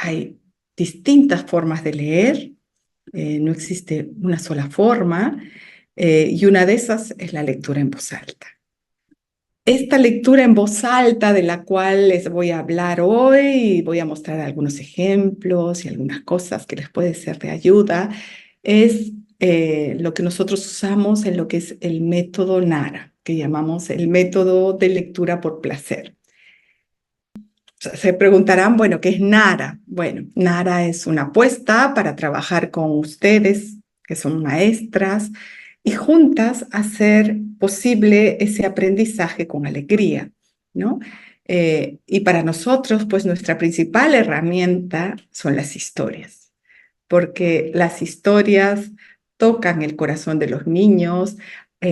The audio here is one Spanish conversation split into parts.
hay distintas formas de leer, no existe una sola forma, y una de esas es la lectura en voz alta. Esta lectura en voz alta de la cual les voy a hablar hoy y voy a mostrar algunos ejemplos y algunas cosas que les puede ser de ayuda, es lo que nosotros usamos en lo que es el método NARA, que llamamos el método de lectura por placer. Se preguntarán, bueno, ¿qué es NARA? Bueno, NARA es una apuesta para trabajar con ustedes, que son maestras, y juntas hacer posible ese aprendizaje con alegría, ¿no? Y para nosotros, pues nuestra principal herramienta son las historias, porque las historias tocan el corazón de los niños,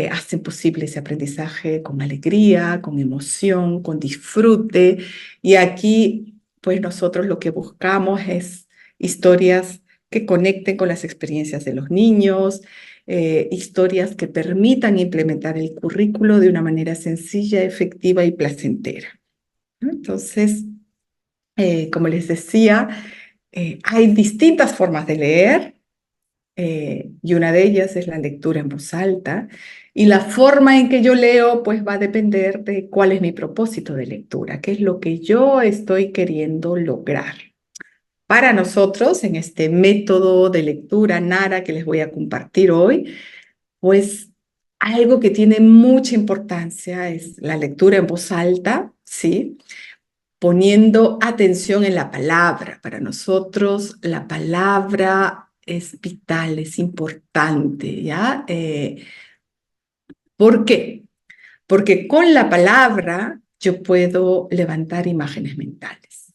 hacen posible ese aprendizaje con alegría, con emoción, con disfrute. Y aquí, pues nosotros lo que buscamos es historias que conecten con las experiencias de los niños, historias que permitan implementar el currículo de una manera sencilla, efectiva y placentera, ¿no? Entonces, como les decía, hay distintas formas de leer, y una de ellas es la lectura en voz alta. Y la forma en que yo leo, pues va a depender de cuál es mi propósito de lectura, qué es lo que yo estoy queriendo lograr. Para nosotros, en este método de lectura NARA que les voy a compartir hoy, pues algo que tiene mucha importancia es la lectura en voz alta, ¿sí? Poniendo atención en la palabra. Para nosotros la palabra es vital, es importante, ¿ya? ¿Por qué? Porque con la palabra yo puedo levantar imágenes mentales,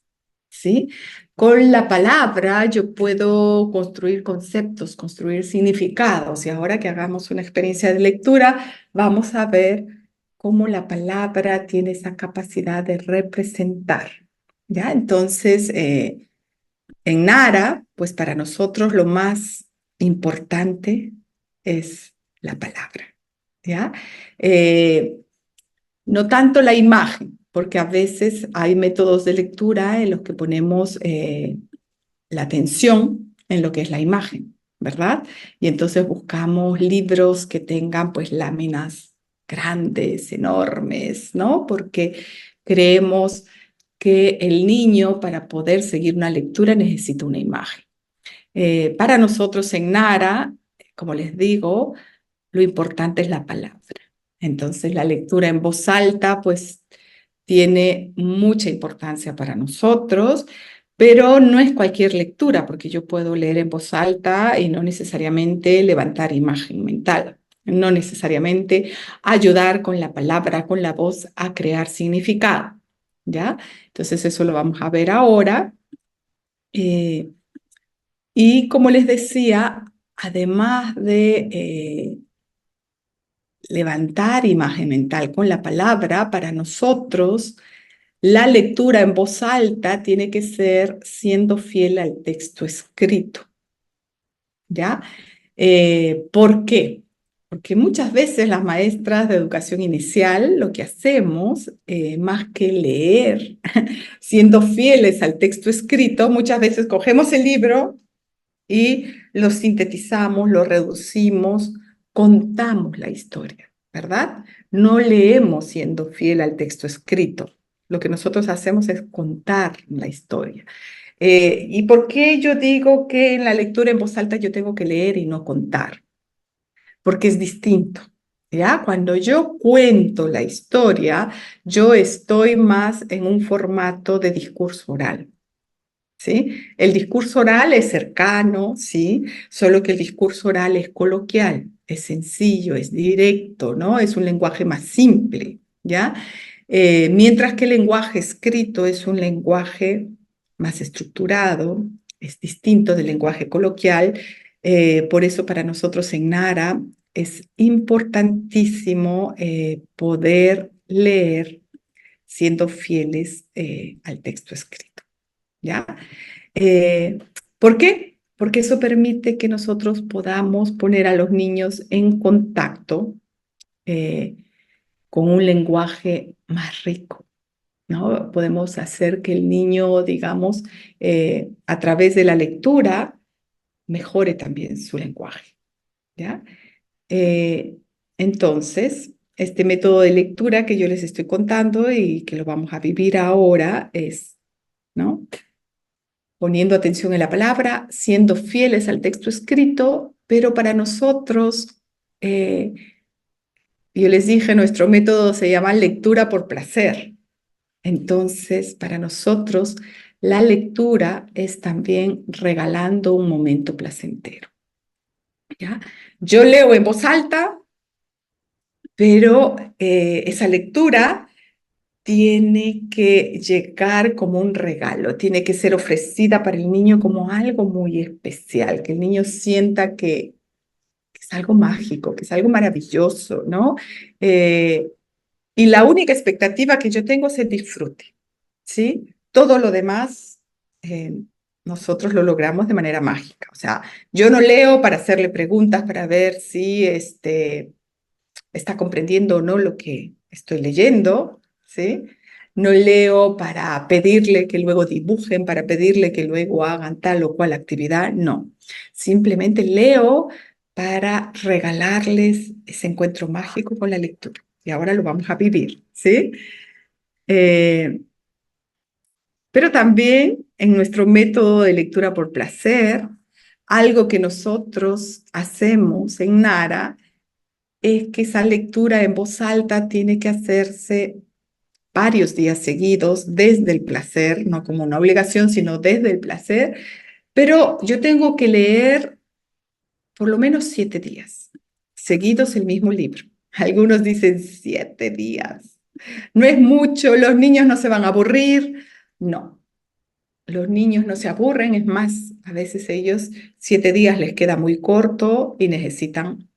¿sí? Con la palabra yo puedo construir conceptos, construir significados. Y ahora que hagamos una experiencia de lectura, vamos a ver cómo la palabra tiene esa capacidad de representar, ¿ya? Entonces, en Nara, pues para nosotros lo más importante es la palabra, ¿ya? Eh, no tanto la imagen, porque a veces hay métodos de lectura en los que ponemos la atención en lo que es la imagen, ¿verdad? Y entonces buscamos libros que tengan pues láminas grandes, enormes, ¿no? Porque creemos que el niño para poder seguir una lectura necesita una imagen. Para nosotros en Nara, como les digo, lo importante es la palabra. Entonces la lectura en voz alta pues tiene mucha importancia para nosotros, pero no es cualquier lectura, porque yo puedo leer en voz alta y no necesariamente levantar imagen mental, no necesariamente ayudar con la palabra, con la voz a crear significado, ¿ya? Entonces eso lo vamos a ver ahora. Y como les decía, además de levantar imagen mental con la palabra, para nosotros la lectura en voz alta tiene que ser siendo fiel al texto escrito, ¿ya? ¿Por qué? Porque muchas veces las maestras de educación inicial lo que hacemos, más que leer, siendo fieles al texto escrito, muchas veces cogemos el libro y lo sintetizamos, lo reducimos, contamos la historia, ¿verdad? No leemos siendo fiel al texto escrito. Lo que nosotros hacemos es contar la historia. ¿Y por qué yo digo que en la lectura en voz alta yo tengo que leer y no contar? Porque es distinto, ¿ya? Cuando yo cuento la historia, yo estoy más en un formato de discurso oral. ¿Sí? El discurso oral es cercano, ¿sí? Solo que el discurso oral es coloquial, es sencillo, es directo, ¿no? Es un lenguaje más simple, ¿ya? Mientras que el lenguaje escrito es un lenguaje más estructurado, es distinto del lenguaje coloquial. Por eso para nosotros en Nara es importantísimo poder leer siendo fieles al texto escrito, ¿ya? Eh, ¿Por qué? Porque eso permite que nosotros podamos poner a los niños en contacto eh, con un lenguaje más rico, ¿no? Podemos hacer que el niño, digamos, a través de la lectura, mejore también su lenguaje, ¿ya? Eh, entonces, este método de lectura que yo les estoy contando y que lo vamos a vivir ahora es, ¿no? Poniendo atención en la palabra, siendo fieles al texto escrito, pero para nosotros, eh, yo les dije, nuestro método se llama lectura por placer. Entonces, para nosotros, la lectura es también regalando un momento placentero, ¿ya? Yo leo en voz alta, pero esa lectura tiene que llegar como un regalo, tiene que ser ofrecida para el niño como algo muy especial, que el niño sienta que es algo mágico, que es algo maravilloso, ¿no? Eh, y la única expectativa que yo tengo es el disfrute, ¿sí? Todo lo demás nosotros lo logramos de manera mágica. O sea, yo no leo para hacerle preguntas para ver si está comprendiendo o no lo que estoy leyendo, ¿sí? No leo para pedirle que luego dibujen, para pedirle que luego hagan tal o cual actividad, no. Simplemente leo para regalarles ese encuentro mágico con la lectura. Y ahora lo vamos a vivir, ¿sí? Eh, pero también en nuestro método de lectura por placer, algo que nosotros hacemos en Nara es que esa lectura en voz alta tiene que hacerse varios días seguidos desde el placer, no como una obligación, sino desde el placer, pero yo tengo que leer por lo menos 7 días seguidos el mismo libro. Algunos dicen 7 días. No es mucho, los niños no se van a aburrir. No, los niños no se aburren, es más, a veces ellos 7 días les queda muy corto y necesitan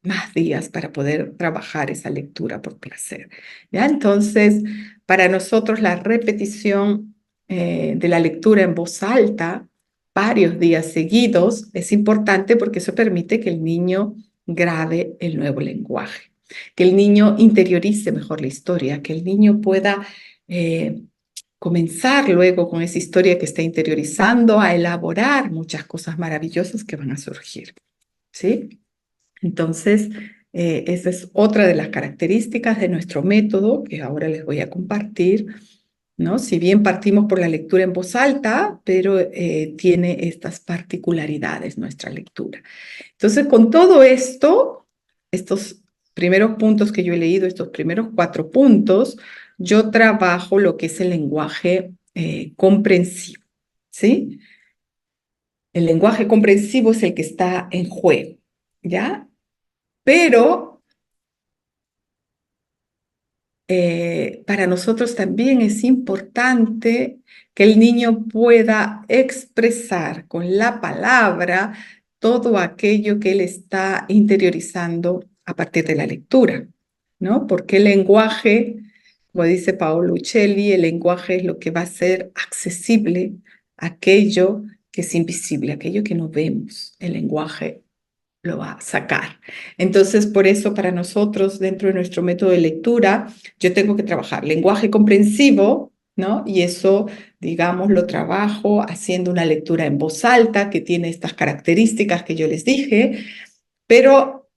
más días para poder trabajar esa lectura por placer. ¿Ya? Entonces, para nosotros la repetición de la lectura en voz alta varios días seguidos es importante porque eso permite que el niño grabe el nuevo lenguaje, que el niño interiorice mejor la historia, que el niño pueda comenzar luego con esa historia que está interiorizando a elaborar muchas cosas maravillosas que van a surgir. ¿Sí? Entonces, esa es otra de las características de nuestro método que ahora les voy a compartir, ¿no? Si bien partimos por la lectura en voz alta, pero tiene estas particularidades nuestra lectura. Entonces, con todo esto, estos primeros puntos que yo he leído, estos primeros 4 puntos, yo trabajo lo que es el lenguaje comprensivo, ¿sí? El lenguaje comprensivo es el que está en juego, ¿ya? Pero para nosotros también es importante que el niño pueda expresar con la palabra todo aquello que él está interiorizando a partir de la lectura, ¿no? Porque el lenguaje, como dice Paolo Uccelli, el lenguaje es lo que va a ser accesible, aquello que es invisible, aquello que no vemos. El lenguaje lo va a sacar. Entonces, por eso para nosotros, dentro de nuestro método de lectura, yo tengo que trabajar lenguaje comprensivo, ¿no? Y eso, digamos, lo trabajo haciendo una lectura en voz alta que tiene estas características que yo les dije, pero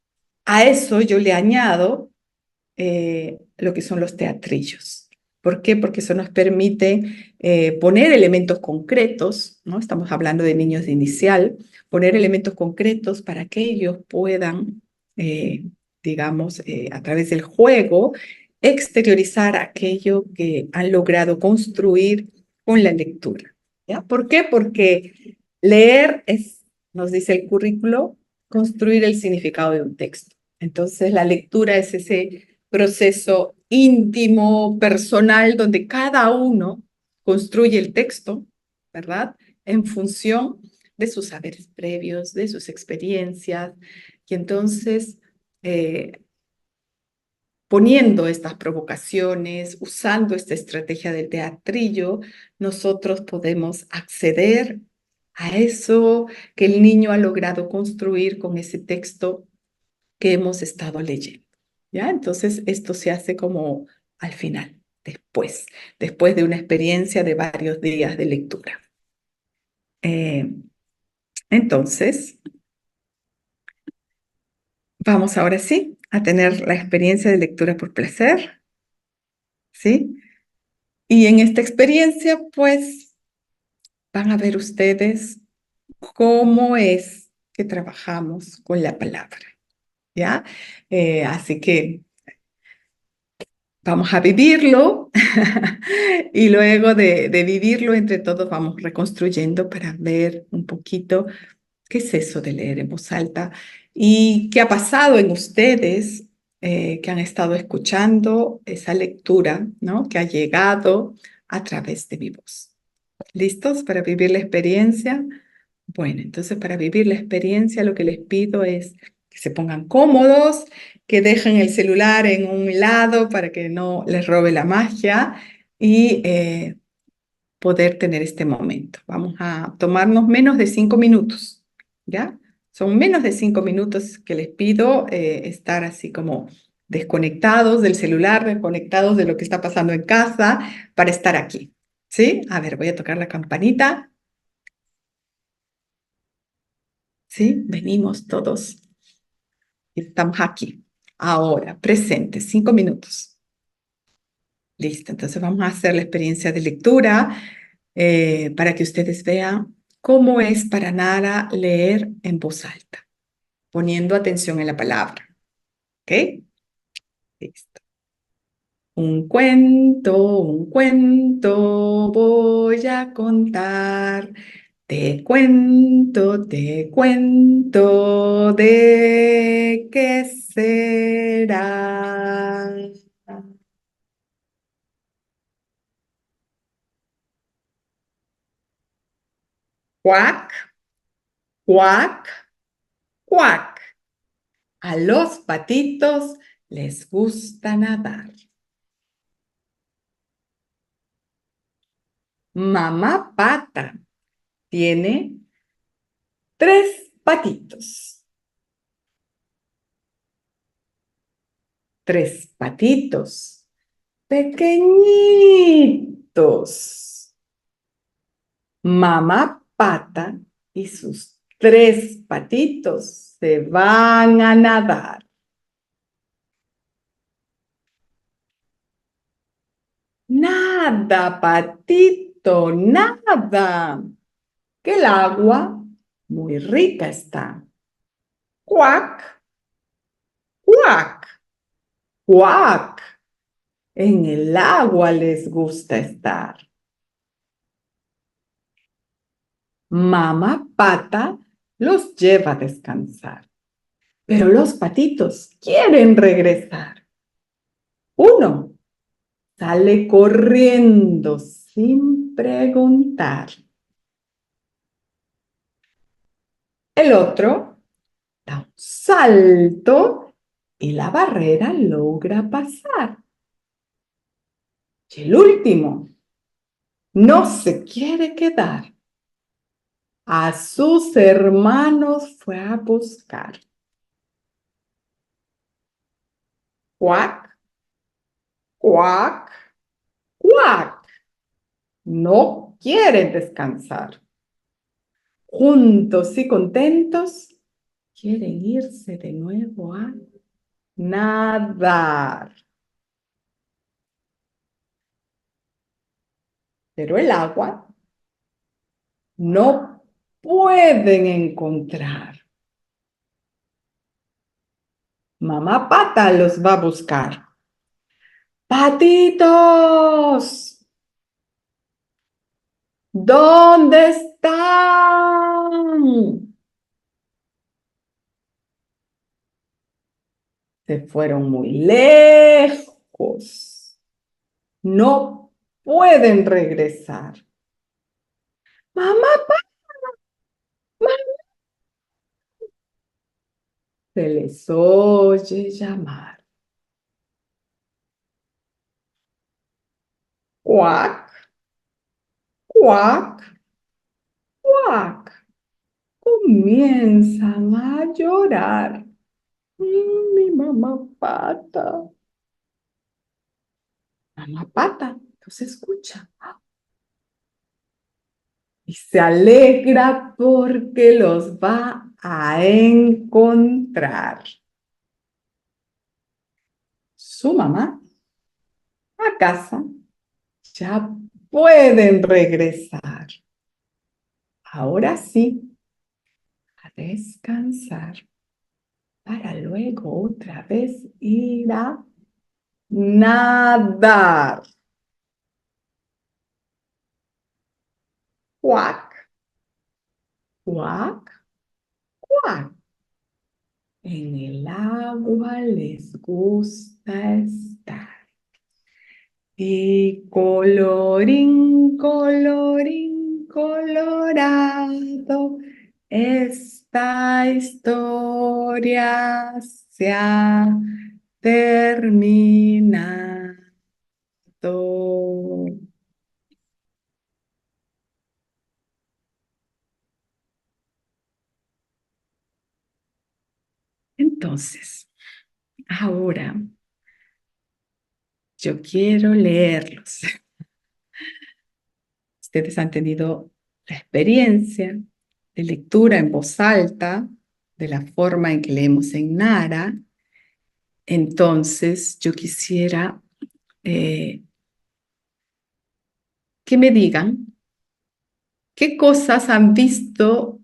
a eso yo le añado lo que son los teatrillos. ¿Por qué? Porque eso nos permite poner elementos concretos, ¿no? Estamos hablando de niños de inicial, poner elementos concretos para que ellos puedan, digamos, a través del juego, exteriorizar aquello que han logrado construir con la lectura. ¿Ya? ¿Por qué? Porque leer es, nos dice el currículo, construir el significado de un texto. Entonces, la lectura es ese proceso íntimo, personal, donde cada uno construye el texto, ¿verdad? En función de sus saberes previos, de sus experiencias. Y entonces, poniendo estas provocaciones, usando esta estrategia del teatrillo, nosotros podemos acceder a eso que el niño ha logrado construir con ese texto que hemos estado leyendo. ¿Ya? Entonces, esto se hace como al final. después de una experiencia de varios días de lectura. Eh, entonces, vamos ahora sí a tener la experiencia de lectura por placer, ¿sí? Y en esta experiencia, pues, van a ver ustedes cómo es que trabajamos con la palabra, ¿ya? Así que vamos a vivirlo y luego de vivirlo entre todos vamos reconstruyendo para ver un poquito qué es eso de leer en voz alta y qué ha pasado en ustedes que han estado escuchando esa lectura, ¿no? Que ha llegado a través de mi voz. ¿Listos para vivir la experiencia? Bueno, entonces para vivir la experiencia lo que les pido es que se pongan cómodos, que dejen el celular en un lado para que no les robe la magia y poder tener este momento. Vamos a tomarnos menos de 5 minutos, ¿ya? Son menos de 5 minutos que les pido estar así como desconectados del celular, desconectados de lo que está pasando en casa para estar aquí, ¿sí? A ver, voy a tocar la campanita. ¿Sí? Venimos todos y estamos aquí. Ahora, presente, 5 minutos. Listo, entonces vamos a hacer la experiencia de lectura para que ustedes vean cómo es para Nara leer en voz alta, poniendo atención en la palabra. ¿Ok? Listo. Un cuento voy a contar. Te cuento de qué será. Cuac, cuac, cuac. A los patitos les gusta nadar. Mamá pata tiene 3 patitos. 3 patitos pequeñitos. Mamá pata y sus 3 patitos se van a nadar. Nada, patito, nada, que el agua muy rica está. Cuac, cuac, cuac. En el agua les gusta estar. Mamá pata los lleva a descansar, pero los patitos quieren regresar. Uno sale corriendo sin preguntar. El otro da un salto y la barrera logra pasar. Y el último no se quiere quedar. A sus hermanos fue a buscar. Cuac, cuac, cuac. No quieren descansar. Juntos y contentos, quieren irse de nuevo a nadar. Pero el agua no pueden encontrar. Mamá pata los va a buscar. ¡Patitos! ¿Dónde están? Se fueron muy lejos. No pueden regresar. Mamá, se les oye llamar. Cuac, cuac, cuac. Comienzan a llorar. Mi mamá pata. mamá pata. Entonces escucha. Y se alegra porque los va a encontrar. Su mamá a casa. Ya pueden regresar. Ahora sí, a descansar para luego otra vez ir a nadar. Cuac, cuac, cuac. En el agua les gusta estar. Y colorín colorado, esta historia se ha terminado. Entonces, ahora yo quiero leerlos. Ustedes han tenido la experiencia de lectura en voz alta, de la forma en que leemos en Nara. Entonces, yo quisiera que me digan qué cosas han visto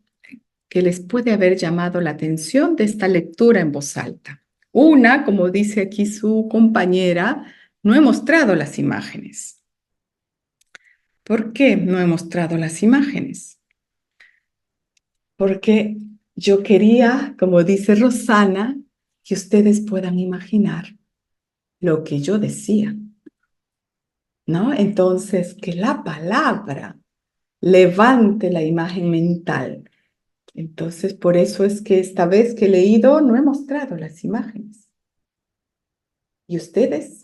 que les puede haber llamado la atención de esta lectura en voz alta. Una, como dice aquí su compañera, no he mostrado las imágenes. ¿Por qué no he mostrado las imágenes? Porque yo quería, como dice Rosana, que ustedes puedan imaginar lo que yo decía, ¿no? Entonces, que la palabra levante la imagen mental. Entonces, por eso es que esta vez que he leído no he mostrado las imágenes. Y ustedes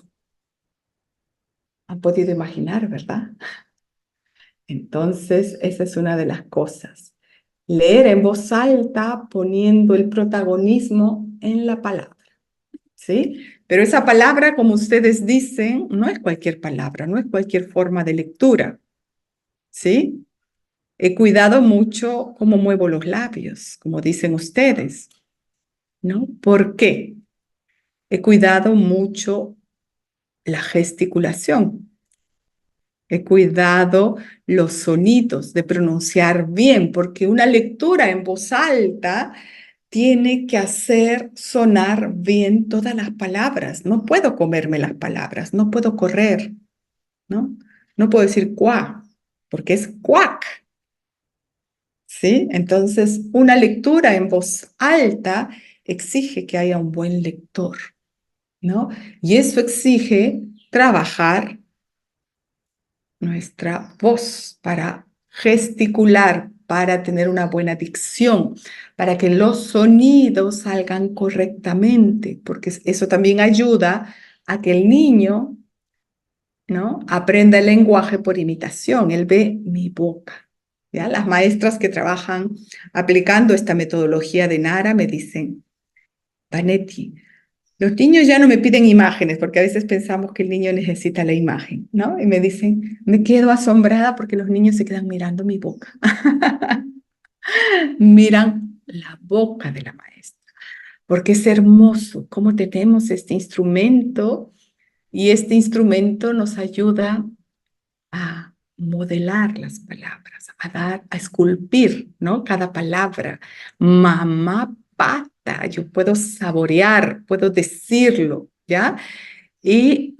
han podido imaginar, ¿verdad? Entonces, esa es una de las cosas. Leer en voz alta poniendo el protagonismo en la palabra, ¿sí? Pero esa palabra, como ustedes dicen, no es cualquier palabra, no es cualquier forma de lectura, ¿sí? He cuidado mucho cómo muevo los labios, como dicen ustedes, ¿no? ¿Por qué? He cuidado mucho la gesticulación. He cuidado los sonidos de pronunciar bien, porque una lectura en voz alta tiene que hacer sonar bien todas las palabras. No puedo comerme las palabras, no puedo correr, ¿no? No puedo decir cuá, porque es cuac, ¿sí? Entonces, una lectura en voz alta exige que haya un buen lector, ¿no? Y eso exige trabajar nuestra voz para gesticular, para tener una buena dicción, para que los sonidos salgan correctamente, porque eso también ayuda a que el niño, ¿no?, aprenda el lenguaje por imitación. Él ve mi boca. ¿Ya? Las maestras que trabajan aplicando esta metodología de Nara me dicen, Vanetti, los niños ya no me piden imágenes, porque a veces pensamos que el niño necesita la imagen, ¿no? Y me dicen, me quedo asombrada porque los niños se quedan mirando mi boca. Miran la boca de la maestra, porque es hermoso cómo tenemos este instrumento y este instrumento nos ayuda a modelar las palabras, a esculpir, ¿no? Cada palabra. Mamá pata, yo puedo saborear, puedo decirlo, ¿ya? Y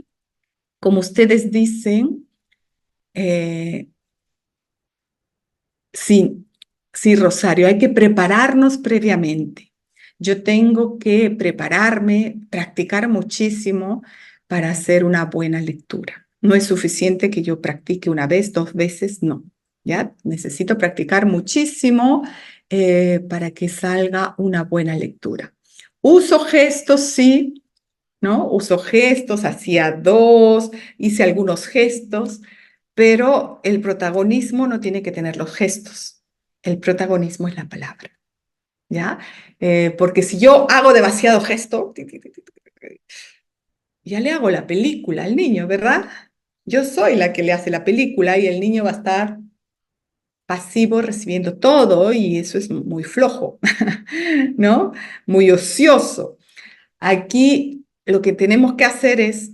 como ustedes dicen, eh, sí, sí, Rosario, hay que prepararnos previamente. Yo tengo que prepararme, practicar muchísimo para hacer una buena lectura. No es suficiente que yo practique una vez, dos veces, no. ¿Ya? Necesito practicar muchísimo para que salga una buena lectura. Uso gestos, sí, ¿no? Uso gestos, hacía dos, hice algunos gestos, pero el protagonismo no tiene que tener los gestos. El protagonismo es la palabra, ¿ya? Porque si yo hago demasiado gesto, ya le hago la película al niño, ¿verdad? Yo soy la que le hace la película y el niño va a estar pasivo recibiendo todo y eso es muy flojo, ¿no? Muy ocioso. Aquí lo que tenemos que hacer es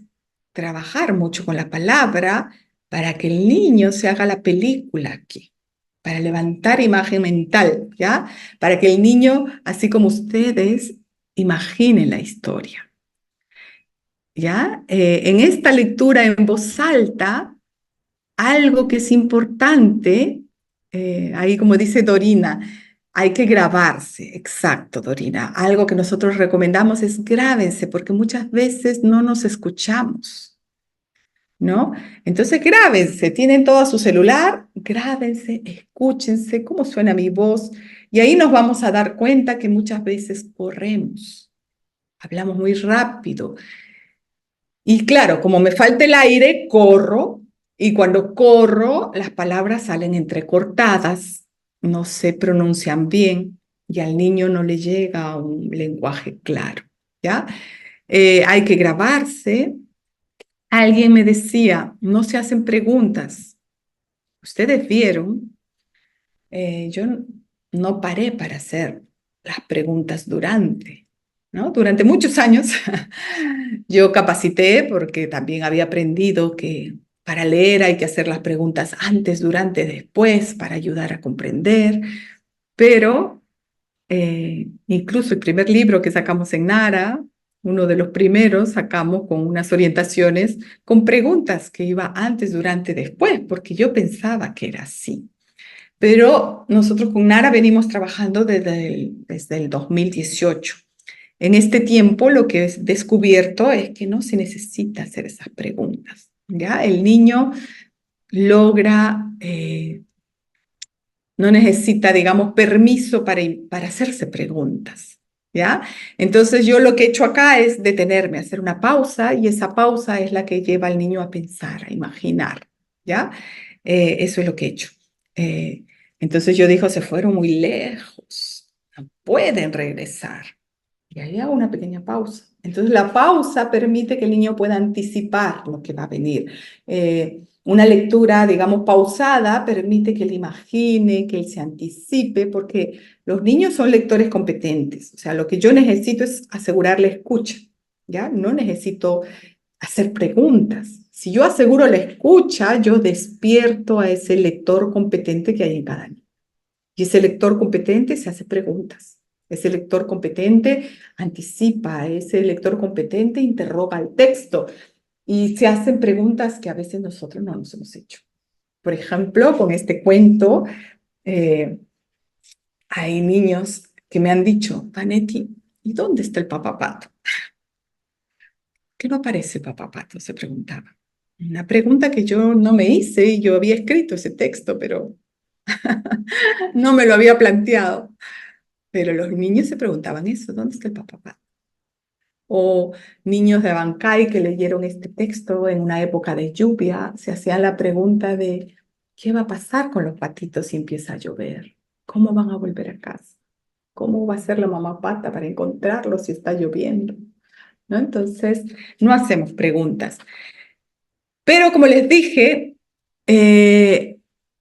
trabajar mucho con la palabra para que el niño se haga la película aquí, para levantar imagen mental, ¿ya? Para que el niño, así como ustedes, imaginen la historia, ¿ya? En esta lectura en voz alta, algo que es importante, ahí como dice Dorina, hay que grabarse, exacto, Dorina. Algo que nosotros recomendamos es grábense, porque muchas veces no nos escuchamos, ¿no? Entonces grábense, tienen todo a su celular, grábense, escúchense cómo suena mi voz, y ahí nos vamos a dar cuenta que muchas veces corremos, hablamos muy rápido, y claro, como me falta el aire, corro y cuando corro las palabras salen entrecortadas, no se pronuncian bien y al niño no le llega un lenguaje claro, ¿ya? Hay que grabarse. Alguien me decía, no se hacen preguntas. Ustedes vieron, yo no paré para hacer las preguntas durante, ¿no? Durante muchos años yo capacité porque también había aprendido que para leer hay que hacer las preguntas antes, durante, después para ayudar a comprender, pero incluso el primer libro que sacamos en Nara, uno de los primeros, sacamos con unas orientaciones, con preguntas que iba antes, durante, después, porque yo pensaba que era así. Pero nosotros con Nara venimos trabajando desde el 2018. En este tiempo lo que he descubierto es que no se necesita hacer esas preguntas, ¿ya? El niño logra, no necesita, digamos, permiso para hacerse preguntas, ¿ya? Entonces yo lo que he hecho acá es detenerme, hacer una pausa y esa pausa es la que lleva al niño a pensar, a imaginar, ¿ya? Eso es lo que he hecho. Eh, entonces yo digo, se fueron muy lejos, no pueden regresar. Y ahí hago una pequeña pausa. Entonces la pausa permite que el niño pueda anticipar lo que va a venir. Una lectura, digamos, pausada permite que él imagine, que él se anticipe, porque los niños son lectores competentes. O sea, lo que yo necesito es asegurarle escucha, ¿ya? No necesito hacer preguntas. Si yo aseguro la escucha, yo despierto a ese lector competente que hay en cada niño. Y ese lector competente se hace preguntas. Ese lector competente anticipa, ese lector competente interroga el texto y se hacen preguntas que a veces nosotros no nos hemos hecho. Por ejemplo, con este cuento, eh, hay niños que me han dicho, Vanetti, ¿y dónde está el papá pato? ¿Qué no aparece el papá pato? Se preguntaba. Una pregunta que yo no me hice y yo había escrito ese texto, pero no me lo había planteado. Pero los niños se preguntaban eso, ¿dónde está el papá? O niños de Abancay que leyeron este texto en una época de lluvia, se hacían la pregunta de, ¿qué va a pasar con los patitos si empieza a llover? ¿Cómo van a volver a casa? ¿Cómo va a ser la mamá pata para encontrarlos si está lloviendo? ¿No? Entonces, no hacemos preguntas. Pero como les dije,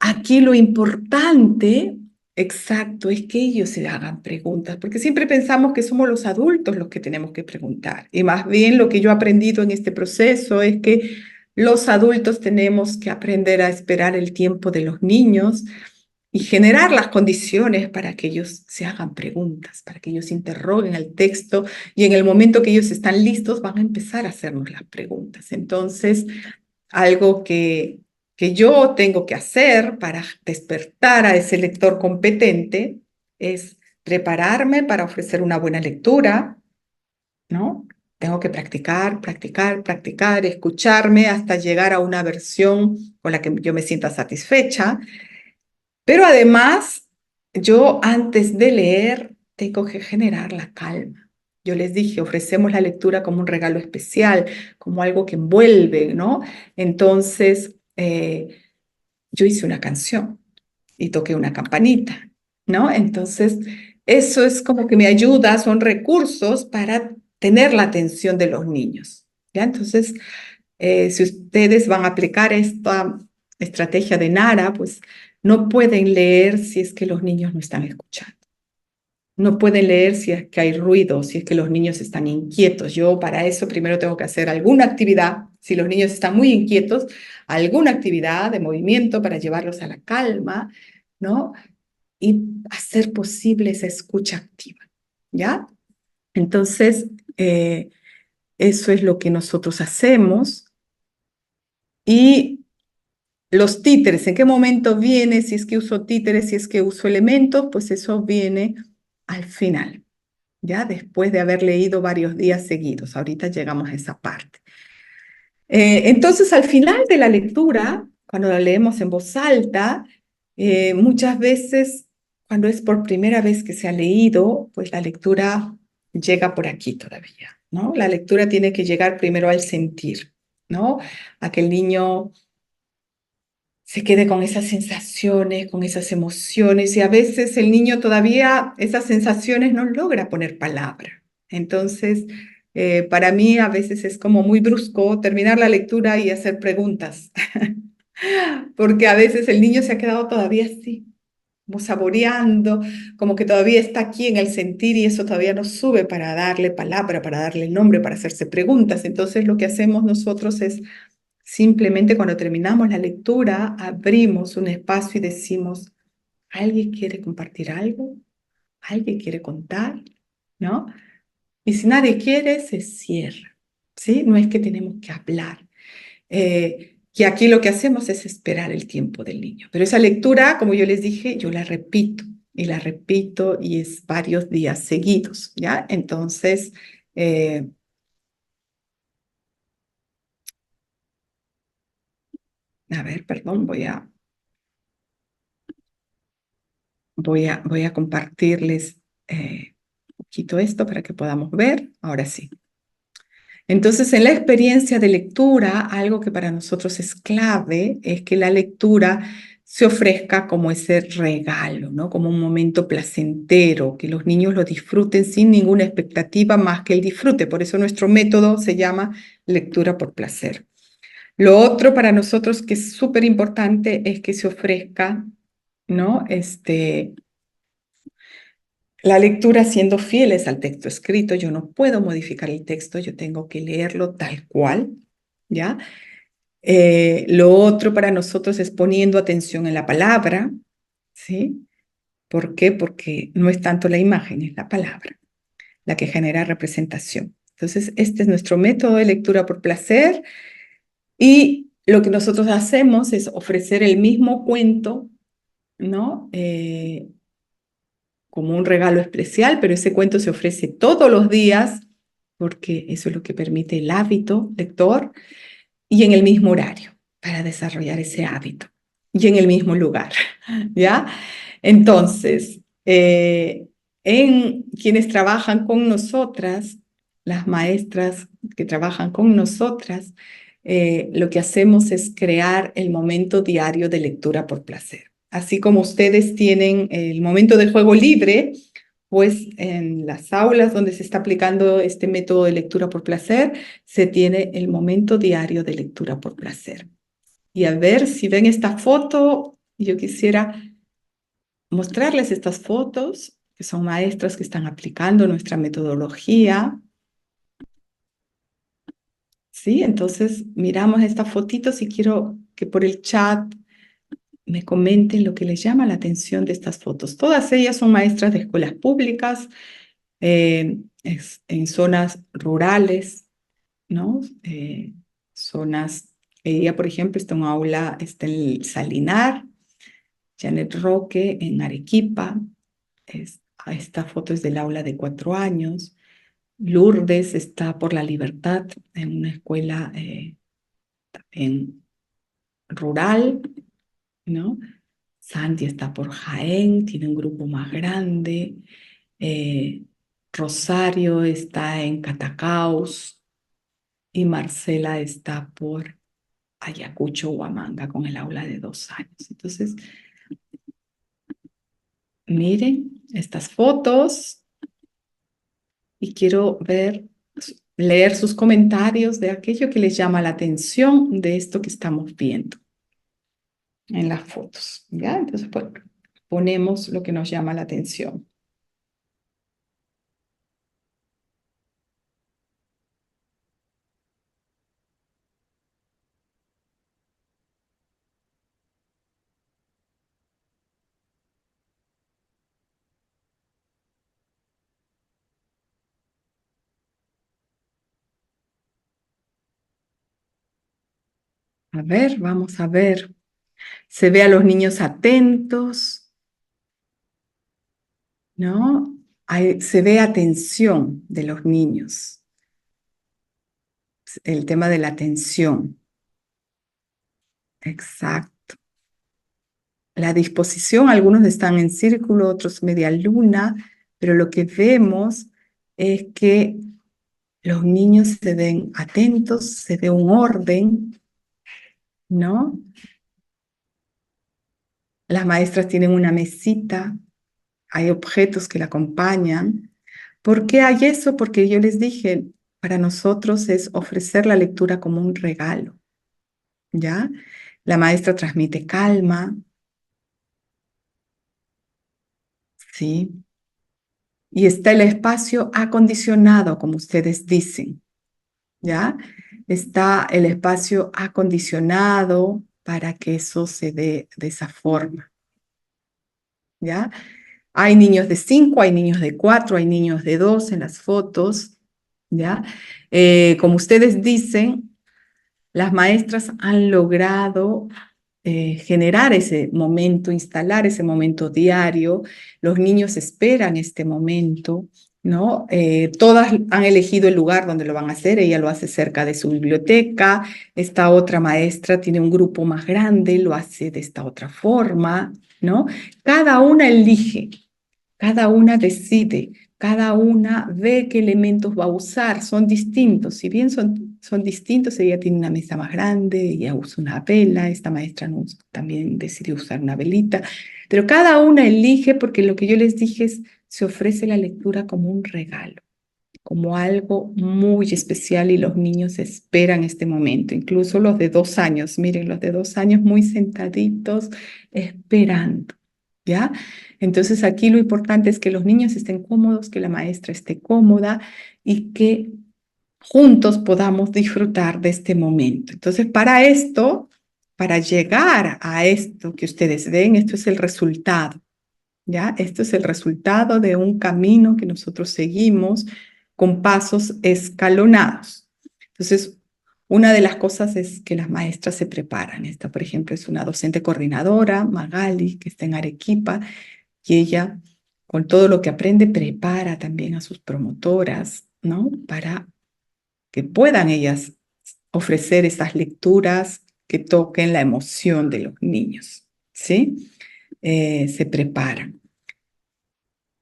aquí lo importante, exacto, es que ellos se hagan preguntas, porque siempre pensamos que somos los adultos los que tenemos que preguntar. Y más bien lo que yo he aprendido en este proceso es que los adultos tenemos que aprender a esperar el tiempo de los niños y generar las condiciones para que ellos se hagan preguntas, para que ellos interroguen el texto y en el momento que ellos están listos van a empezar a hacernos las preguntas. Entonces, algo que yo tengo que hacer para despertar a ese lector competente es prepararme para ofrecer una buena lectura, ¿no? Tengo que practicar, practicar, practicar, escucharme hasta llegar a una versión con la que yo me sienta satisfecha. Pero además, yo antes de leer tengo que generar la calma. Yo les dije, ofrecemos la lectura como un regalo especial, como algo que envuelve, ¿no? Entonces, yo hice una canción y toqué una campanita, ¿no? Entonces, eso es como que me ayuda, son recursos para tener la atención de los niños, ¿ya? Entonces, Si ustedes van a aplicar esta estrategia de Nara, pues no pueden leer si es que los niños no están escuchando. No pueden leer si es que hay ruido, si es que los niños están inquietos. Yo para eso primero tengo que hacer alguna actividad. Si los niños están muy inquietos, alguna actividad de movimiento para llevarlos a la calma, ¿no? Y hacer posible esa escucha activa, ¿ya? Entonces, eso es lo que nosotros hacemos. Y los títeres, ¿en qué momento viene? Si es que uso títeres, si es que uso elementos, pues eso viene al final, ya después de haber leído varios días seguidos. Ahorita llegamos a esa parte. Entonces, al final de la lectura, cuando la leemos en voz alta, muchas veces, cuando es por primera vez que se ha leído, pues la lectura llega por aquí todavía, ¿no? La lectura tiene que llegar primero al sentir, ¿no? A que el niño se quede con esas sensaciones, con esas emociones, y a veces el niño todavía esas sensaciones no logra poner palabra. Entonces, para mí a veces es como muy brusco terminar la lectura y hacer preguntas, porque a veces el niño se ha quedado todavía así, como saboreando, como que todavía está aquí en el sentir y eso todavía no sube para darle palabra, para darle nombre, para hacerse preguntas. Entonces, lo que hacemos nosotros es simplemente cuando terminamos la lectura, abrimos un espacio y decimos, ¿alguien quiere compartir algo? ¿Alguien quiere contar? ¿No? Y si nadie quiere, se cierra. ¿Sí? No es que tenemos que hablar. Y aquí lo que hacemos es esperar el tiempo del niño. Pero esa lectura, como yo les dije, yo la repito y es varios días seguidos, ¿ya? Entonces, a ver, perdón, voy a compartirles un poquito esto para que podamos ver. Ahora sí. Entonces, en la experiencia de lectura, algo que para nosotros es clave es que la lectura se ofrezca como ese regalo, ¿no? Como un momento placentero, que los niños lo disfruten sin ninguna expectativa más que el disfrute. Por eso nuestro método se llama lectura por placer. Lo otro para nosotros que es súper importante es que se ofrezca, ¿no? La lectura siendo fieles al texto escrito, yo no puedo modificar el texto, yo tengo que leerlo tal cual, ¿ya? Lo otro para nosotros es poniendo atención en la palabra, ¿sí? ¿Por qué? Porque no es tanto la imagen, es la palabra la que genera representación. Entonces, este es nuestro método de lectura por placer y lo que nosotros hacemos es ofrecer el mismo cuento, ¿no? Como un regalo especial, pero ese cuento se ofrece todos los días porque eso es lo que permite el hábito lector y en el mismo horario para desarrollar ese hábito y en el mismo lugar, ¿ya? Entonces, en quienes trabajan con nosotras, las maestras que trabajan con nosotras, lo que hacemos es crear el momento diario de lectura por placer. Así como ustedes tienen el momento de juego libre, pues en las aulas donde se está aplicando este método de lectura por placer, se tiene el momento diario de lectura por placer. Y a ver si ven esta foto, yo quisiera mostrarles estas fotos, que son maestras que están aplicando nuestra metodología. Sí, entonces miramos estas fotitos y quiero que por el chat me comenten lo que les llama la atención de estas fotos. Todas ellas son maestras de escuelas públicas, en zonas rurales, ¿no? Zonas, ella, por ejemplo, está en un aula, está en el Salinar, Janet Roque en Arequipa, esta foto es del aula de 4 años. Lourdes está por la Libertad en una escuela en rural, ¿no? Santi está por Jaén, tiene un grupo más grande. Eh, Rosario está en Catacaos y Marcela está por Ayacucho, Huamanga, con el aula de 2 años. Entonces, miren estas fotos y quiero ver leer sus comentarios de aquello que les llama la atención de esto que estamos viendo en las fotos, ¿ya? Entonces, pues, ponemos lo que nos llama la atención. A ver, vamos a ver. Se ve a los niños atentos, ¿no? Se ve atención de los niños, el tema de la atención. Exacto. La disposición, algunos están en círculo, otros media luna, pero lo que vemos es que los niños se ven atentos, se ve un orden, ¿no? Las maestras tienen una mesita, hay objetos que la acompañan. ¿Por qué hay eso? Porque yo les dije, para nosotros es ofrecer la lectura como un regalo, ¿ya? La maestra transmite calma, ¿sí? Y está el espacio acondicionado, como ustedes dicen, ¿ya? Está el espacio acondicionado para que eso se dé de esa forma, ¿ya? Hay niños de 5, hay niños de 4, hay niños de 2 en las fotos, ¿ya? Como ustedes dicen, las maestras han logrado generar ese momento, instalar ese momento diario. Los niños esperan este momento, ¿no? Todas han elegido el lugar donde lo van a hacer. Ella lo hace cerca de su biblioteca. Esta otra maestra tiene un grupo más grande, lo hace de esta otra forma, ¿no? Cada una elige. Cada una decide, cada una ve qué elementos va a usar, son distintos. Si bien son distintos, ella tiene una mesa más grande, ella usa una vela, esta maestra también decidió usar una velita, pero cada una elige porque lo que yo les dije es, se ofrece la lectura como un regalo, como algo muy especial y los niños esperan este momento, incluso los de 2 años, miren, los de 2 años muy sentaditos, esperando. ¿Ya? Entonces aquí lo importante es que los niños estén cómodos, que la maestra esté cómoda y que juntos podamos disfrutar de este momento. Entonces, para esto, para llegar a esto que ustedes ven, esto es el resultado, ¿ya? Esto es el resultado de un camino que nosotros seguimos con pasos escalonados. Entonces, una de las cosas es que las maestras se preparan. Esta, por ejemplo, es una docente coordinadora, Magali, que está en Arequipa, y ella, con todo lo que aprende, prepara también a sus promotoras, ¿no? Para que puedan ellas ofrecer esas lecturas que toquen la emoción de los niños, ¿sí? Se preparan.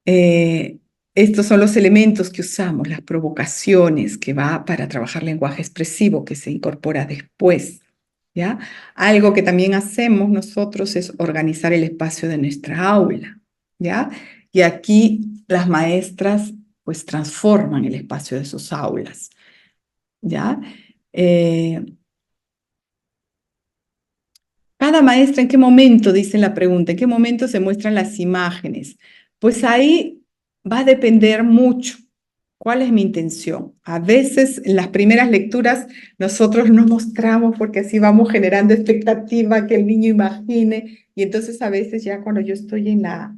Eh, Estos son los elementos que usamos, las provocaciones, que va para trabajar lenguaje expresivo, que se incorpora después, ¿ya? Algo que también hacemos nosotros es organizar el espacio de nuestra aula, ¿ya? Y aquí las maestras pues transforman el espacio de sus aulas, ¿ya? Eh, Cada maestra, ¿en qué momento, dice la pregunta, en qué momento se muestran las imágenes? Pues ahí va a depender mucho. ¿Cuál es mi intención? A veces en las primeras lecturas nosotros no mostramos porque así vamos generando expectativa que el niño imagine y entonces a veces ya cuando yo estoy en la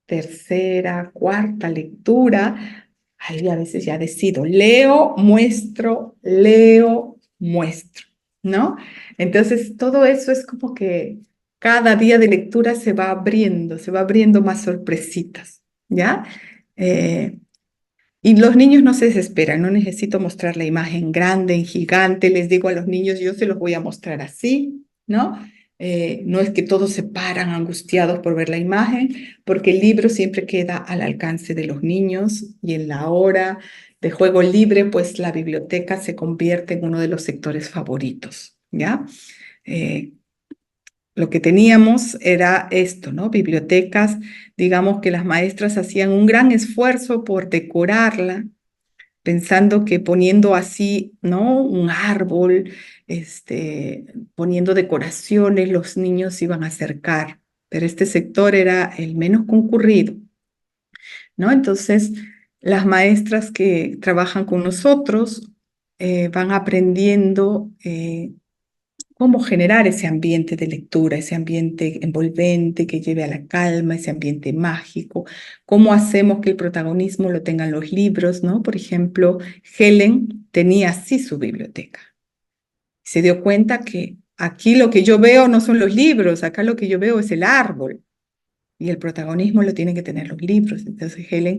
tercera, cuarta lectura, ahí a veces ya decido, leo, muestro, ¿no? Entonces todo eso es como que cada día de lectura se va abriendo más sorpresitas, ¿ya? Eh, y los niños no se desesperan, no necesito mostrar la imagen grande, en gigante, les digo a los niños, yo se los voy a mostrar así, ¿no? No es que todos se paran angustiados por ver la imagen, porque el libro siempre queda al alcance de los niños y en la hora de juego libre, pues la biblioteca se convierte en uno de los sectores favoritos, ¿ya? Eh, lo que teníamos era esto, ¿no? Bibliotecas, digamos que las maestras hacían un gran esfuerzo por decorarla, pensando que poniendo así, ¿no? Un árbol, poniendo decoraciones, los niños se iban a acercar, pero este sector era el menos concurrido, ¿no? Entonces, las maestras que trabajan con nosotros van aprendiendo cómo generar ese ambiente de lectura, ese ambiente envolvente que lleve a la calma, ese ambiente mágico, cómo hacemos que el protagonismo lo tengan los libros, ¿no? Por ejemplo, Helen tenía así su biblioteca. Se dio cuenta que aquí lo que yo veo no son los libros, acá lo que yo veo es el árbol y el protagonismo lo tienen que tener los libros. Entonces Helen,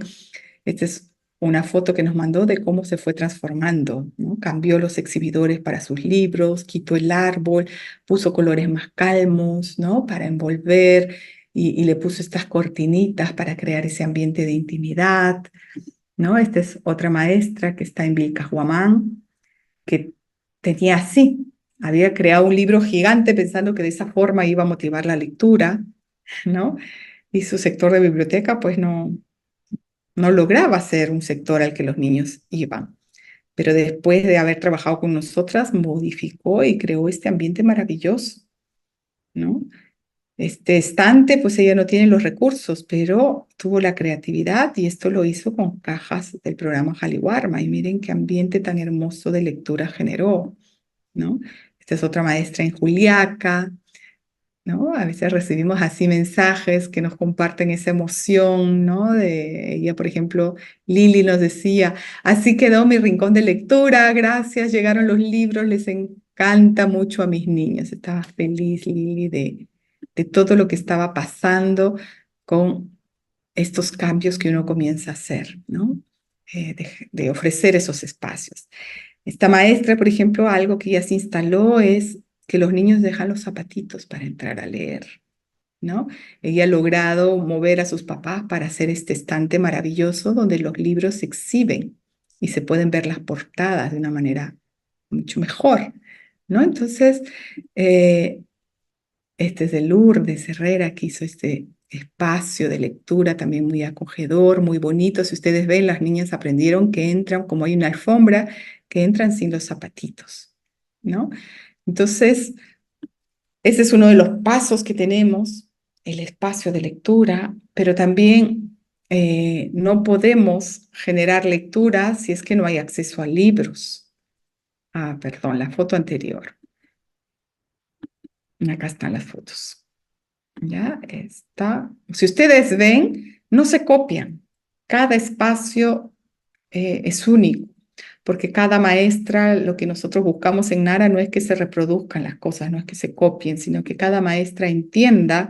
esta es una foto que nos mandó de cómo se fue transformando, ¿no? Cambió los exhibidores para sus libros, quitó el árbol, puso colores más calmos, ¿no? Para envolver y le puso estas cortinitas para crear ese ambiente de intimidad, ¿no? Esta es otra maestra que está en Vilcahuamán, que tenía así, había creado un libro gigante pensando que de esa forma iba a motivar la lectura, ¿no? Y su sector de biblioteca pues no lograba ser un sector al que los niños iban. Pero después de haber trabajado con nosotras, modificó y creó este ambiente maravilloso, ¿no? Este estante, pues ella no tiene los recursos, pero tuvo la creatividad y esto lo hizo con cajas del programa Jaliwarma. Y miren qué ambiente tan hermoso de lectura generó, ¿no? Esta es otra maestra en Juliaca, ¿no? A veces recibimos así mensajes que nos comparten esa emoción, ¿no? De ella, por ejemplo, Lili nos decía, así quedó mi rincón de lectura, gracias, llegaron los libros, les encanta mucho a mis niños. Estaba feliz Lili de todo lo que estaba pasando con estos cambios que uno comienza a hacer, ¿no? De ofrecer esos espacios. Esta maestra, por ejemplo, algo que ya se instaló es que los niños dejan los zapatitos para entrar a leer, ¿no? Ella ha logrado mover a sus papás para hacer este estante maravilloso donde los libros se exhiben y se pueden ver las portadas de una manera mucho mejor, ¿no? Entonces, este es de Lourdes Herrera, que hizo este espacio de lectura también muy acogedor, muy bonito. Si ustedes ven, las niñas aprendieron que entran, como hay una alfombra, que entran sin los zapatitos, ¿no? Entonces, ese es uno de los pasos que tenemos, el espacio de lectura, pero también no podemos generar lectura si es que no hay acceso a libros. Ah, perdón, la foto anterior. Acá están las fotos. Ya está. Si ustedes ven, no se copian. Cada espacio es único, porque cada maestra, lo que nosotros buscamos en Nara no es que se reproduzcan las cosas, no es que se copien, sino que cada maestra entienda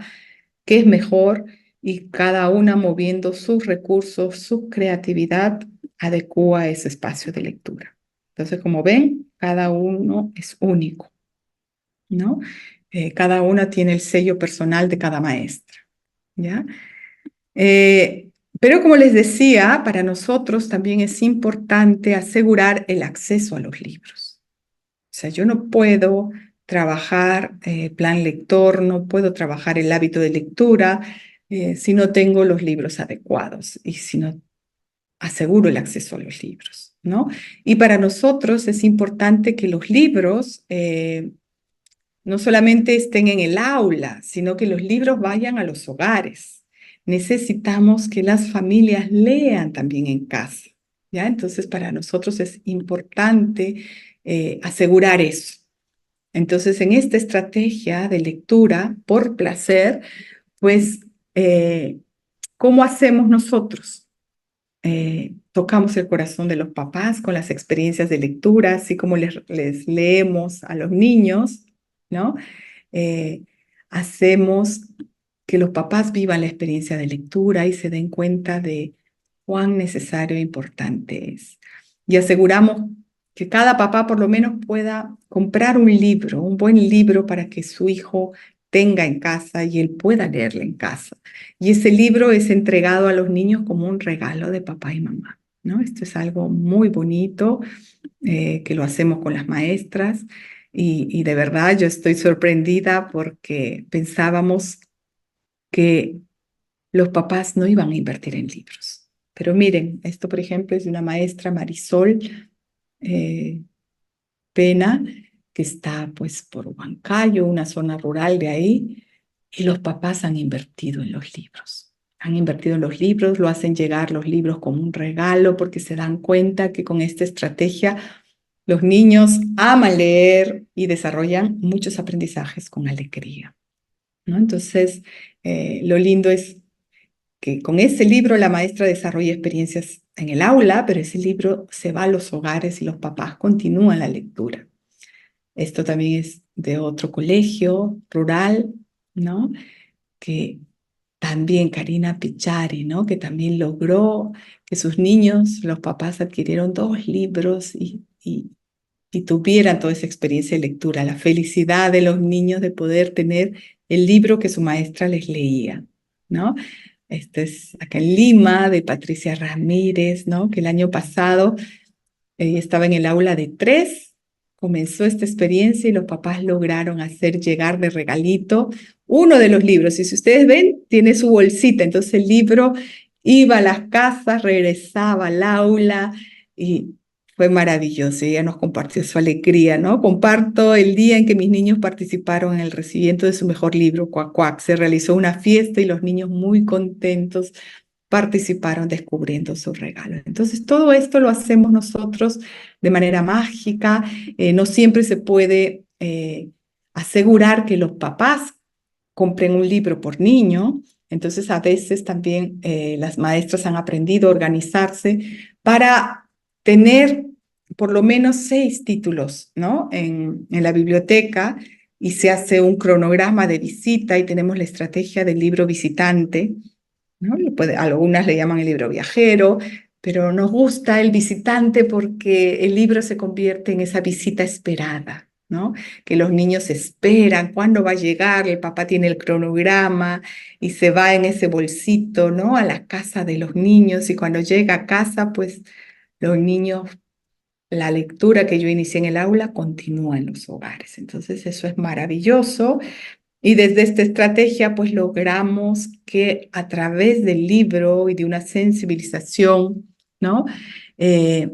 qué es mejor y cada una moviendo sus recursos, su creatividad, adecua ese espacio de lectura. Entonces, como ven, cada uno es único, ¿no? Cada una tiene el sello personal de cada maestra, ¿ya? Pero como les decía, para nosotros también es importante asegurar el acceso a los libros. O sea, yo no puedo trabajar plan lector, no puedo trabajar el hábito de lectura si no tengo los libros adecuados y si no aseguro el acceso a los libros, ¿no? Y para nosotros es importante que los libros no solamente estén en el aula, sino que los libros vayan a los hogares. Necesitamos que las familias lean también en casa, ¿ya? Entonces, para nosotros es importante asegurar eso. Entonces, en esta estrategia de lectura por placer, pues, ¿cómo hacemos nosotros? Tocamos el corazón de los papás con las experiencias de lectura, así como les leemos a los niños, ¿no? Eh, hacemos que los papás vivan la experiencia de lectura y se den cuenta de cuán necesario e importante es. Y aseguramos que cada papá por lo menos pueda comprar un libro, un buen libro para que su hijo tenga en casa y él pueda leerlo en casa. Y ese libro es entregado a los niños como un regalo de papá y mamá, ¿no? Esto es algo muy bonito que lo hacemos con las maestras y de verdad yo estoy sorprendida porque pensábamos que los papás no iban a invertir en libros. Pero miren, esto por ejemplo es de una maestra, Marisol Pena, que está pues por Huancayo, una zona rural de ahí, y los papás han invertido en los libros. Han invertido en los libros, lo hacen llegar los libros como un regalo porque se dan cuenta que con esta estrategia los niños aman leer y desarrollan muchos aprendizajes con alegría, ¿no? Entonces, lo lindo es que con ese libro la maestra desarrolla experiencias en el aula, pero ese libro se va a los hogares y los papás continúan la lectura. Esto también es de otro colegio rural, ¿no? Que también Karina Pichari, ¿no? Que también logró que sus niños, los papás adquirieron 2 libros y tuvieran toda esa experiencia de lectura, la felicidad de los niños de poder tener el libro que su maestra les leía, ¿no? Este es acá en Lima, de Patricia Ramírez, ¿no? Que el año pasado estaba en el aula de 3, comenzó esta experiencia y los papás lograron hacer llegar de regalito uno de los libros. Y si ustedes ven, tiene su bolsita, entonces el libro iba a las casas, regresaba al aula y fue maravilloso. Ella nos compartió su alegría, ¿no? Comparto el día en que mis niños participaron en el recibimiento de su mejor libro, Cuac Cuac. Se realizó una fiesta y los niños muy contentos participaron descubriendo su regalo. Entonces, todo esto lo hacemos nosotros de manera mágica. No siempre se puede asegurar que los papás compren un libro por niño. Entonces, a veces también las maestras han aprendido a organizarse para tener por lo menos 6 títulos, ¿no? En la biblioteca, y se hace un cronograma de visita y tenemos la estrategia del libro visitante, ¿no? Algunas le llaman el libro viajero, pero nos gusta el visitante porque el libro se convierte en esa visita esperada, ¿no? Que los niños esperan cuándo va a llegar, el papá tiene el cronograma y se va en ese bolsito, ¿no? A la casa de los niños, y cuando llega a casa, pues los niños, la lectura que yo inicié en el aula continúa en los hogares. Entonces eso es maravilloso. Y desde esta estrategia, pues logramos que a través del libro y de una sensibilización, ¿no? Eh,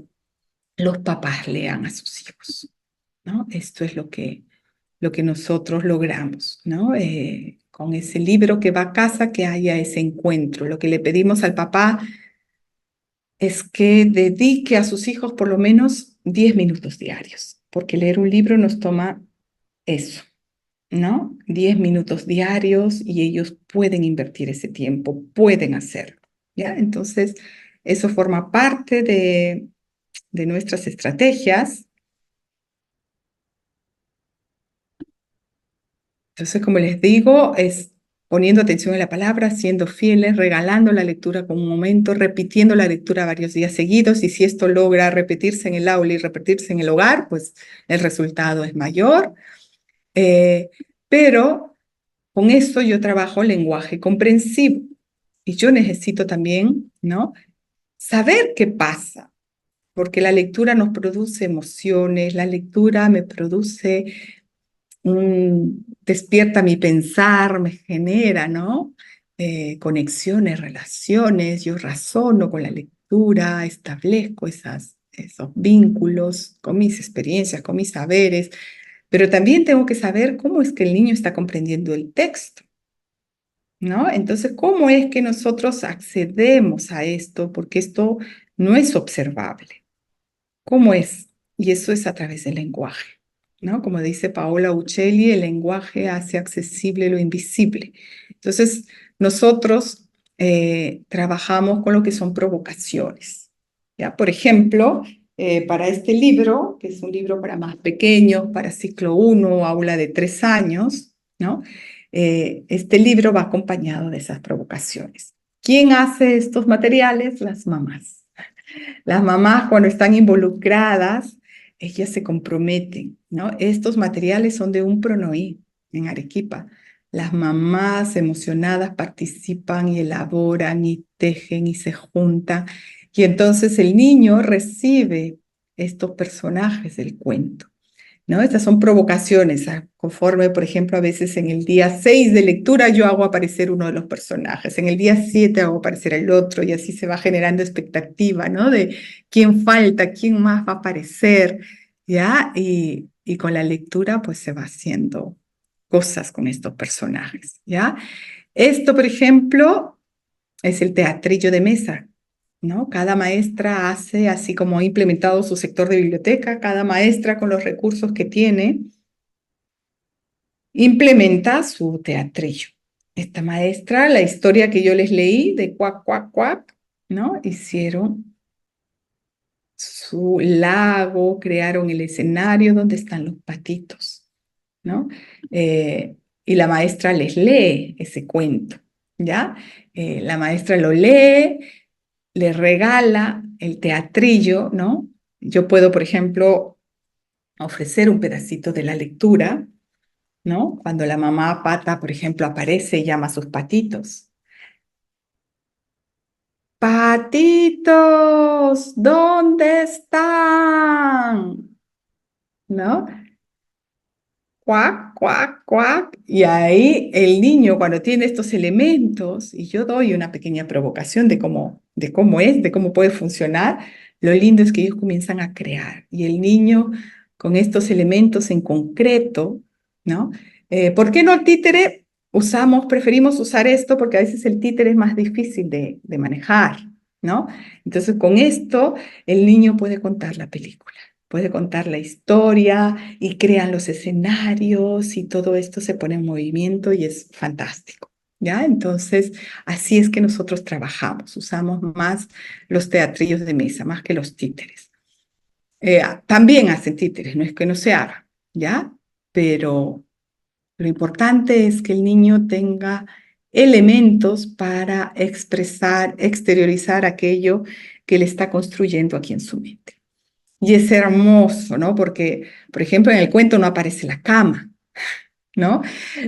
los papás lean a sus hijos, ¿no? Esto es lo que nosotros logramos, ¿no? Con ese libro que va a casa, que haya ese encuentro. Lo que le pedimos al papá es que dedique a sus hijos por lo menos 10 minutos diarios, porque leer un libro nos toma eso, ¿no? 10 minutos diarios, y ellos pueden invertir ese tiempo, pueden hacerlo, ¿ya? Entonces, eso forma parte de nuestras estrategias. Entonces, como les digo, es poniendo atención en la palabra, siendo fieles, regalando la lectura con un momento, repitiendo la lectura varios días seguidos, y si esto logra repetirse en el aula y repetirse en el hogar, pues el resultado es mayor. Pero con esto yo trabajo lenguaje comprensivo, y yo necesito también, ¿no? Saber qué pasa, porque la lectura nos produce emociones, la lectura me produce, despierta mi pensar, me genera, ¿no? Conexiones, relaciones, yo razono con la lectura, establezco esos vínculos con mis experiencias, con mis saberes, pero también tengo que saber cómo es que el niño está comprendiendo el texto, ¿no? Entonces, ¿cómo es que nosotros accedemos a esto? Porque esto no es observable. ¿Cómo es? Y eso es a través del lenguaje, ¿no? Como dice Paola Uccelli, el lenguaje hace accesible lo invisible. Entonces, nosotros trabajamos con lo que son provocaciones, ¿ya? Por ejemplo, para este libro, que es un libro para más pequeños, para ciclo 1, aula de 3 años, ¿no? Este libro va acompañado de esas provocaciones. ¿Quién hace estos materiales? Las mamás. Las mamás, cuando están involucradas, ellas se comprometen, ¿no? Estos materiales son de un Pronoí en Arequipa. Las mamás emocionadas participan y elaboran y tejen y se juntan. Y entonces el niño recibe estos personajes del cuento. ¿no? Estas son provocaciones, conforme, por ejemplo, a veces en el día 6 de lectura yo hago aparecer uno de los personajes, en el día 7 hago aparecer el otro, y así se va generando expectativa, ¿no? De quién falta, quién más va a aparecer, ¿ya? Y con la lectura, pues se va haciendo cosas con estos personajes, ¿ya? Esto, por ejemplo, es el teatrillo de mesa, ¿no? Cada maestra hace, así como ha implementado su sector de biblioteca, cada maestra con los recursos que tiene, implementa su teatrillo. Esta maestra, la historia que yo les leí de cuac, cuac, cuac, ¿no? Hicieron su lago, crearon el escenario donde están los patitos, ¿no? Y la maestra les lee ese cuento, ¿ya? La maestra lo lee, le regala el teatrillo, ¿no? Yo puedo, por ejemplo, ofrecer un pedacito de la lectura, ¿no? Cuando la mamá pata, por ejemplo, aparece y llama a sus patitos. Patitos, ¿dónde están? ¿No? Cuac, cuac, cuac. Y ahí el niño, cuando tiene estos elementos, y yo doy una pequeña provocación de cómo puede funcionar, lo lindo es que ellos comienzan a crear. Y el niño, con estos elementos en concreto, ¿no? ¿Por qué no el títere? Preferimos usar esto porque a veces el títere es más difícil de manejar, ¿no? Entonces, con esto, el niño puede contar la película. Puede contar la historia y crean los escenarios y todo esto se pone en movimiento y es fantástico, ¿ya? Entonces, así es que nosotros trabajamos, usamos más los teatrillos de mesa, más que los títeres. También hacen títeres, no es que no se haga, ¿ya? Pero lo importante es que el niño tenga elementos para expresar, exteriorizar aquello que le está construyendo aquí en su mente. Y es hermoso, ¿no? Porque, por ejemplo, en el cuento no aparece la cama, ¿no?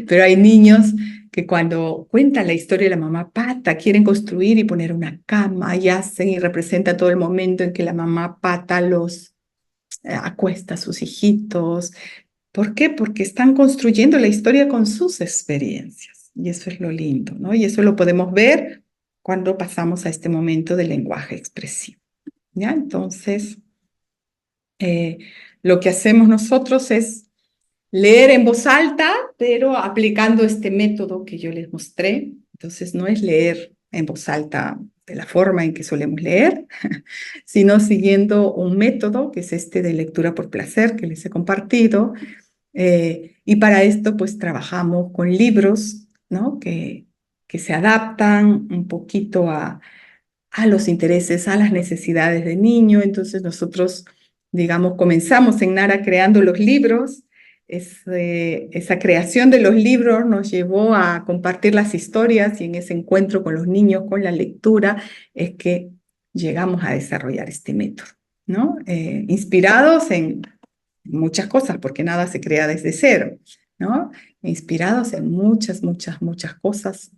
Pero hay niños que cuando cuentan la historia de la mamá pata, quieren construir y poner una cama y hacen y representa todo el momento en que la mamá pata los acuesta a sus hijitos. ¿Por qué? Porque están construyendo la historia con sus experiencias. Y eso es lo lindo, ¿no? Y eso lo podemos ver cuando pasamos a este momento del lenguaje expresivo, ¿ya? Entonces, eh, lo que hacemos nosotros es leer en voz alta, pero aplicando este método que yo les mostré. Entonces, no es leer en voz alta de la forma en que solemos leer, sino siguiendo un método que es este de lectura por placer que les he compartido. Y para esto, pues trabajamos con libros, ¿no? Que se adaptan un poquito a los intereses, a las necesidades del niño. Entonces nosotros, digamos, comenzamos en Nara creando los libros. Esa creación de los libros nos llevó a compartir las historias y en ese encuentro con los niños, con la lectura, es que llegamos a desarrollar este método, ¿no? Inspirados en muchas cosas, porque nada se crea desde cero, ¿no? Inspirados en muchas, muchas, muchas cosas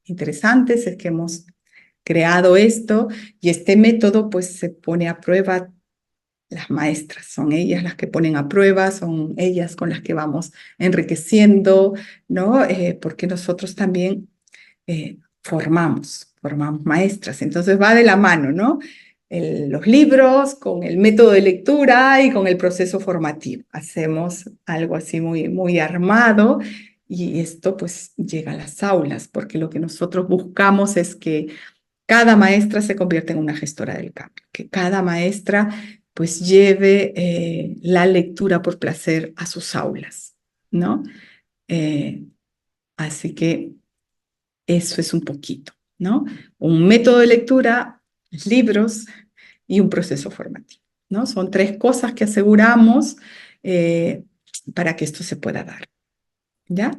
interesantes, es que hemos creado esto y este método pues se pone a prueba las maestras, son ellas las que ponen a prueba, son ellas con las que vamos enriqueciendo, ¿no? Porque nosotros también formamos maestras, entonces va de la mano, ¿no? Los libros con el método de lectura y con el proceso formativo. Hacemos algo así muy, muy armado y esto pues llega a las aulas, porque lo que nosotros buscamos es que cada maestra se convierte en una gestora del cambio, que cada maestra pues lleve la lectura por placer a sus aulas, ¿no? Eh, Así que eso es un poquito, ¿no? Un método de lectura, libros y un proceso formativo, ¿no? Son tres cosas que aseguramos eh, para que esto se pueda dar, ¿ya?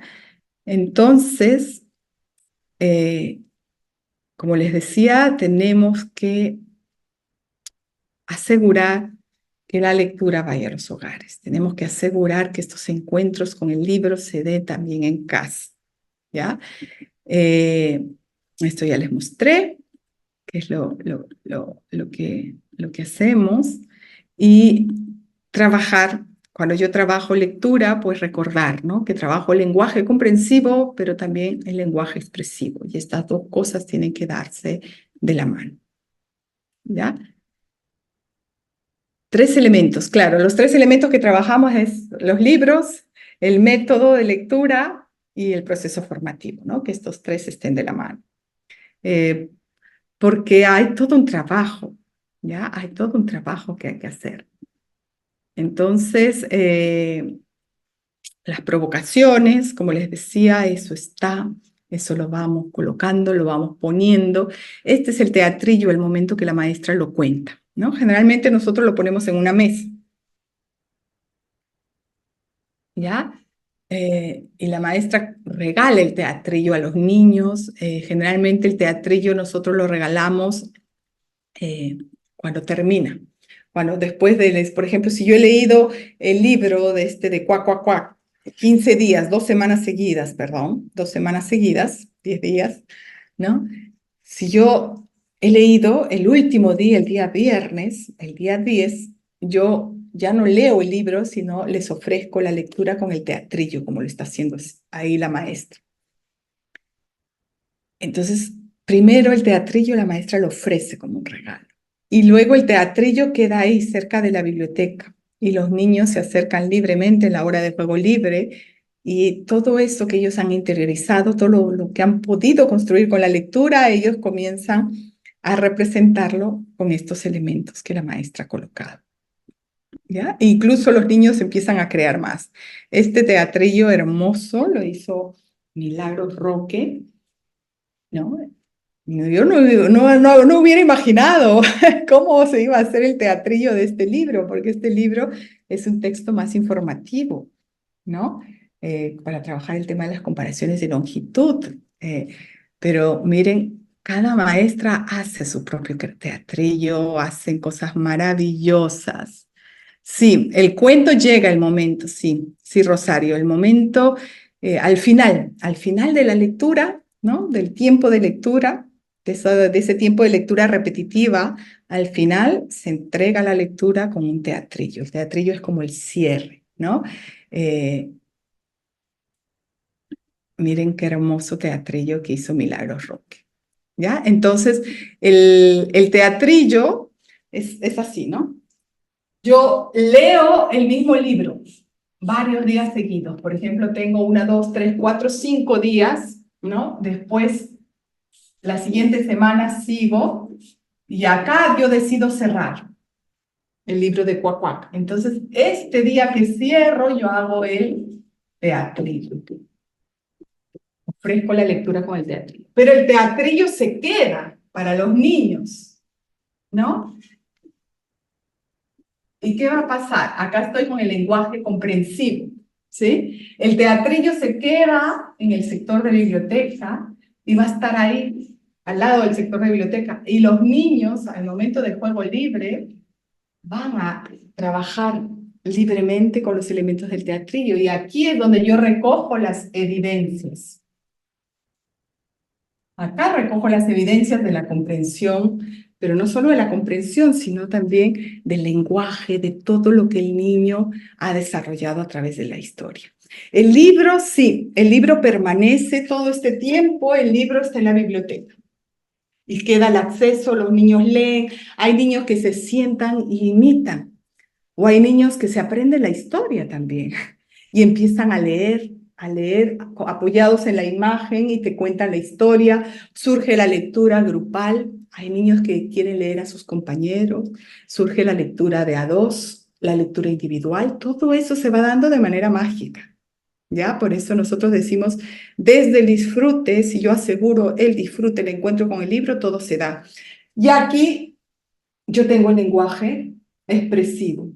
Entonces, como les decía, tenemos que asegurar que la lectura vaya a los hogares. Tenemos que asegurar que estos encuentros con el libro se den también en casa, ¿ya? Eh, Esto ya les mostré, que es lo que hacemos, y trabajar Cuando yo trabajo lectura, pues recordar, ¿no? Que trabajo el lenguaje comprensivo, pero también el lenguaje expresivo. Y estas dos cosas tienen que darse de la mano, ¿ya? Tres elementos, claro. Los tres elementos que trabajamos es los libros, el método de lectura y el proceso formativo, ¿no? Que estos tres estén de la mano. Eh, Porque hay todo un trabajo, ¿ya? Hay todo un trabajo que hay que hacer. Entonces, las provocaciones, como les decía, eso está, eso lo vamos colocando, lo vamos poniendo. Este es el teatrillo, el momento que la maestra lo cuenta, ¿no? Generalmente nosotros lo ponemos en una mesa, ¿ya? Y la maestra regala el teatrillo a los niños. Generalmente el teatrillo nosotros lo regalamos eh, cuando termina. Cuando después de, por ejemplo, si yo he leído el libro de Cuac, Cuac, Cuac, 15 días, 2 semanas seguidas, perdón, 2 semanas seguidas, 10 días, ¿no? Si yo he leído el último día, el día viernes, el día 10, yo ya no leo el libro, sino les ofrezco la lectura con el teatrillo, como lo está haciendo ahí la maestra. Entonces, primero el teatrillo la maestra lo ofrece como un regalo. Y luego el teatrillo queda ahí cerca de la biblioteca y los niños se acercan libremente en la hora de juego libre y todo eso que ellos han interiorizado, todo lo que han podido construir con la lectura, ellos comienzan a representarlo con estos elementos que la maestra ha colocado. ¿Ya? E incluso los niños empiezan a crear más. Este teatrillo hermoso lo hizo Milagros Roque, ¿no? Yo no hubiera imaginado cómo se iba a hacer el teatrillo de este libro, porque este libro es un texto más informativo, ¿no? Para trabajar el tema de las comparaciones de longitud. Pero miren, cada maestra hace su propio teatrillo, hacen cosas maravillosas. Sí, el cuento llega el momento, sí, sí, Rosario, el momento al final de la lectura, ¿no? Del tiempo de lectura, de ese tiempo de lectura repetitiva, al final se entrega la lectura con un teatrillo. El teatrillo es como el cierre, ¿no? Eh, Miren qué hermoso teatrillo que hizo Milagros Roque, ¿ya? Entonces, el teatrillo es así, ¿no? Yo leo el mismo libro varios días seguidos. Por ejemplo, tengo 1, 2, 3, 4, 5 días, ¿no? Después, la siguiente semana sigo y acá yo decido cerrar el libro de Cuacuac. Entonces, este día que cierro, yo hago el teatrillo. Ofrezco la lectura con el teatrillo. Pero el teatrillo se queda para los niños, ¿no? ¿Y qué va a pasar? Acá estoy con el lenguaje comprensivo, ¿sí? El teatrillo se queda en el sector de biblioteca y va a estar ahí, al lado del sector de biblioteca. Y los niños, al momento del juego libre, van a trabajar libremente con los elementos del teatrillo. Y aquí es donde yo recojo las evidencias. Acá recojo las evidencias de la comprensión, pero no solo de la comprensión, sino también del lenguaje, de todo lo que el niño ha desarrollado a través de la historia. El libro, sí, el libro permanece todo este tiempo, el libro está en la biblioteca y queda al acceso, los niños leen, hay niños que se sientan y imitan, o hay niños que se aprenden la historia también y empiezan a leer apoyados en la imagen y te cuentan la historia, surge la lectura grupal, hay niños que quieren leer a sus compañeros, surge la lectura de a dos, la lectura individual, todo eso se va dando de manera mágica, ¿ya? Por eso nosotros decimos, desde el disfrute, si yo aseguro el disfrute, el encuentro con el libro, todo se da. Y aquí yo tengo el lenguaje expresivo,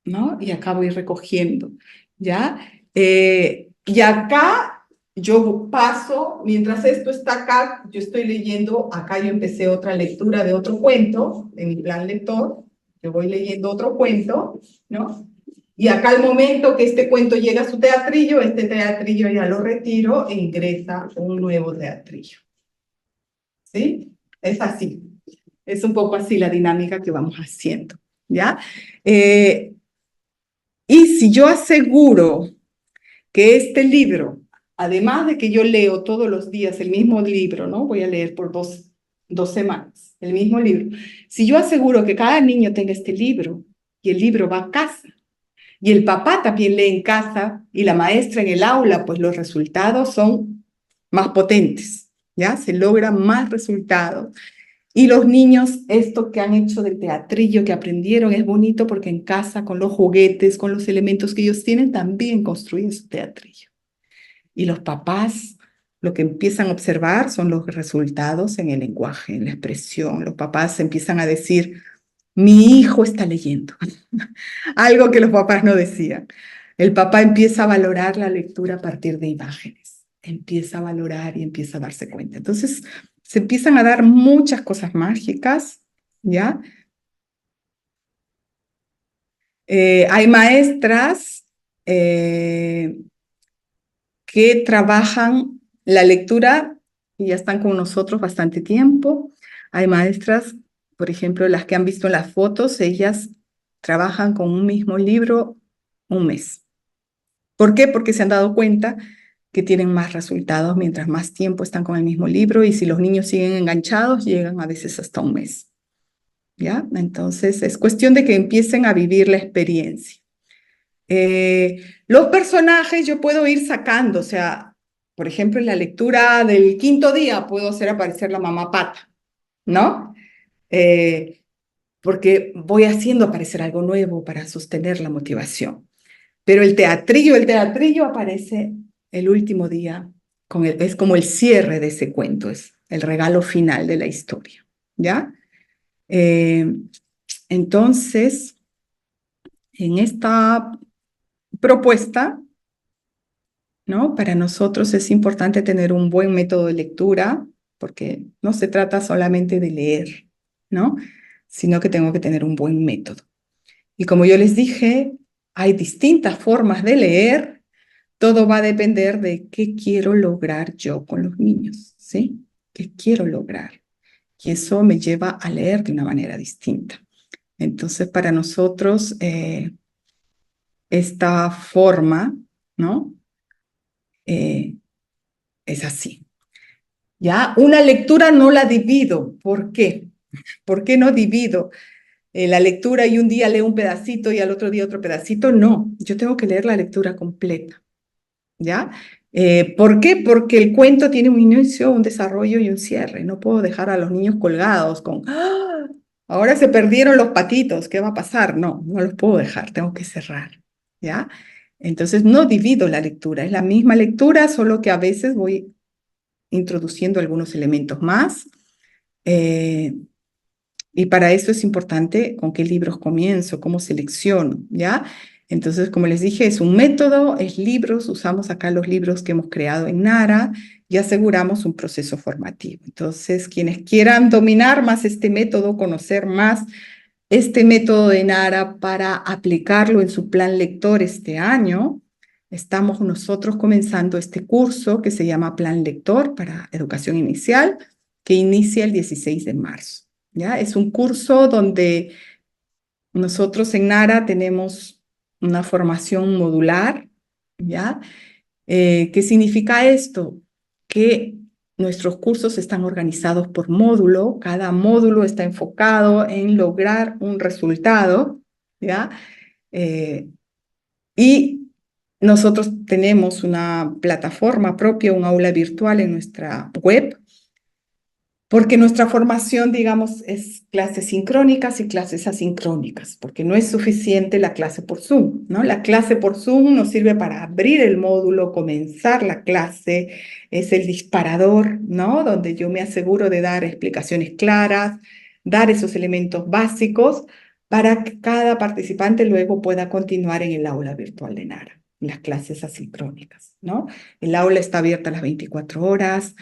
¿no? Y acá voy recogiendo, ¿ya? Y acá yo paso, mientras esto está acá, yo estoy leyendo, acá yo empecé otra lectura de otro cuento, en mi plan lector, yo voy leyendo otro cuento, ¿no? Y acá al momento que este cuento llega a su teatrillo, este teatrillo ya lo retiro e ingresa un nuevo teatrillo, ¿sí? Es así, es un poco así la dinámica que vamos haciendo, ¿ya? Y si yo aseguro que este libro, además de que yo leo todos los días el mismo libro, ¿no? Voy a leer por dos semanas el mismo libro. Si yo aseguro que cada niño tenga este libro y el libro va a casa y el papá también lee en casa y la maestra en el aula, pues los resultados son más potentes, ¿ya? Se logran más resultados. Y los niños, esto que han hecho del teatrillo, que aprendieron, es bonito porque en casa, con los juguetes, con los elementos que ellos tienen, también construyen su teatrillo. Y los papás lo que empiezan a observar son los resultados en el lenguaje, en la expresión. Los papás empiezan a decir, mi hijo está leyendo, algo que los papás no decían. El papá empieza a valorar la lectura a partir de imágenes, empieza a valorar y empieza a darse cuenta. Entonces, se empiezan a dar muchas cosas mágicas, ¿ya? Hay maestras que trabajan la lectura y ya están con nosotros bastante tiempo. Hay maestras, por ejemplo, las que han visto las fotos, ellas trabajan con un mismo libro un mes. ¿Por qué? Porque se han dado cuenta que tienen más resultados mientras más tiempo están con el mismo libro y si los niños siguen enganchados, llegan a veces hasta un mes. ¿Ya? Entonces, es cuestión de que empiecen a vivir la experiencia. Los personajes yo puedo ir sacando, o sea, por ejemplo, en la lectura del quinto día puedo hacer aparecer la mamá Pata, ¿no? Porque voy haciendo aparecer algo nuevo para sostener la motivación. Pero el teatrillo aparece el último día, es como el cierre de ese cuento, es el regalo final de la historia, ¿ya? Entonces, en esta propuesta, ¿no? Para nosotros es importante tener un buen método de lectura, porque no se trata solamente de leer, ¿no? Sino que tengo que tener un buen método. Y como yo les dije, hay distintas formas de leer, todo va a depender de qué quiero lograr yo con los niños, ¿sí? ¿Qué quiero lograr? Y eso me lleva a leer de una manera distinta. Entonces, para nosotros, esta forma, ¿no? Eh, es así. ¿Ya? Una lectura no la divido. ¿Por qué? ¿Por qué no divido la lectura y un día leo un pedacito y al otro día otro pedacito? No, yo tengo que leer la lectura completa. ¿Ya? ¿Por qué? Porque el cuento tiene un inicio, un desarrollo y un cierre. No puedo dejar a los niños colgados con, ¡ah! Ahora se perdieron los patitos, ¿qué va a pasar? No, no los puedo dejar, tengo que cerrar. ¿Ya? Entonces no divido la lectura, es la misma lectura, solo que a veces voy introduciendo algunos elementos más. Y para eso es importante con qué libros comienzo, cómo selecciono, ¿ya? Entonces, como les dije, es un método, es libros, usamos acá los libros que hemos creado en Nara y aseguramos un proceso formativo. Entonces, quienes quieran dominar más este método, conocer más este método de Nara para aplicarlo en su plan lector este año, estamos nosotros comenzando este curso que se llama Plan Lector para Educación Inicial, que inicia el 16 de marzo. ¿Ya? Es un curso donde nosotros en Nara tenemos una formación modular, ¿ya? ¿Qué significa esto? Que nuestros cursos están organizados por módulo, cada módulo está enfocado en lograr un resultado, ¿ya? Y nosotros tenemos una plataforma propia, un aula virtual en nuestra web, porque nuestra formación, digamos, es clases sincrónicas y clases asincrónicas, porque no es suficiente la clase por Zoom, ¿no? La clase por Zoom nos sirve para abrir el módulo, comenzar la clase, es el disparador, ¿no? Donde yo me aseguro de dar explicaciones claras, dar esos elementos básicos para que cada participante luego pueda continuar en el aula virtual de Nara, las clases asincrónicas, ¿no? El aula está abierta a las 24 horas.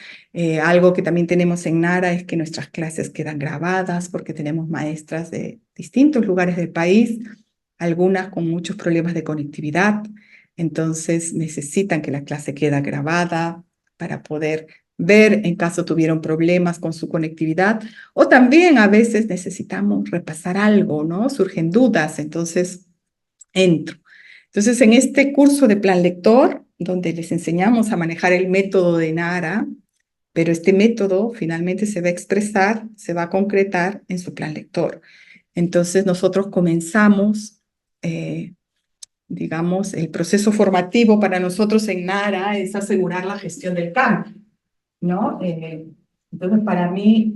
Algo que también tenemos en Nara es que nuestras clases quedan grabadas porque tenemos maestras de distintos lugares del país, algunas con muchos problemas de conectividad, entonces necesitan que la clase quede grabada para poder ver en caso tuvieron problemas con su conectividad o también a veces necesitamos repasar algo, ¿no? Surgen dudas, entonces entro. Entonces, en este curso de plan lector, donde les enseñamos a manejar el método de Nara, pero este método finalmente se va a expresar, se va a concretar en su plan lector. Entonces, nosotros comenzamos, digamos, el proceso formativo para nosotros en Nara es asegurar la gestión del cambio, ¿no? Entonces, para mí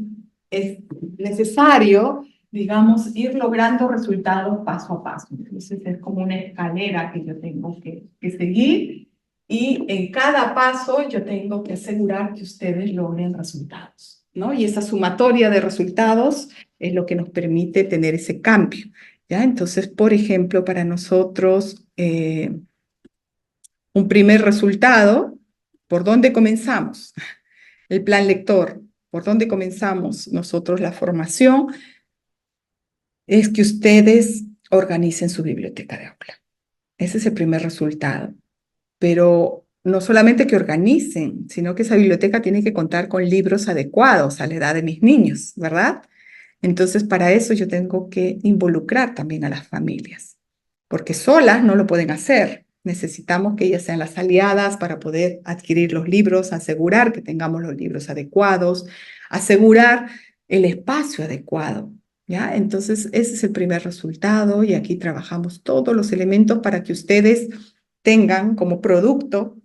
es necesario, digamos, ir logrando resultados paso a paso. Entonces, es como una escalera que yo tengo que seguir y en cada paso yo tengo que asegurar que ustedes logren resultados, ¿no? Y esa sumatoria de resultados es lo que nos permite tener ese cambio, ¿ya? Entonces, por ejemplo, para nosotros, un primer resultado, ¿por dónde comenzamos? El plan lector, ¿por dónde comenzamos nosotros la formación? Es que ustedes organicen su biblioteca de aula. Ese es el primer resultado. Pero no solamente que organicen, sino que esa biblioteca tiene que contar con libros adecuados a la edad de mis niños, ¿verdad? Entonces, para eso yo tengo que involucrar también a las familias, porque solas no lo pueden hacer. Necesitamos que ellas sean las aliadas para poder adquirir los libros, asegurar que tengamos los libros adecuados, asegurar el espacio adecuado, ¿ya? Entonces, ese es el primer resultado y aquí trabajamos todos los elementos para que ustedes tengan como producto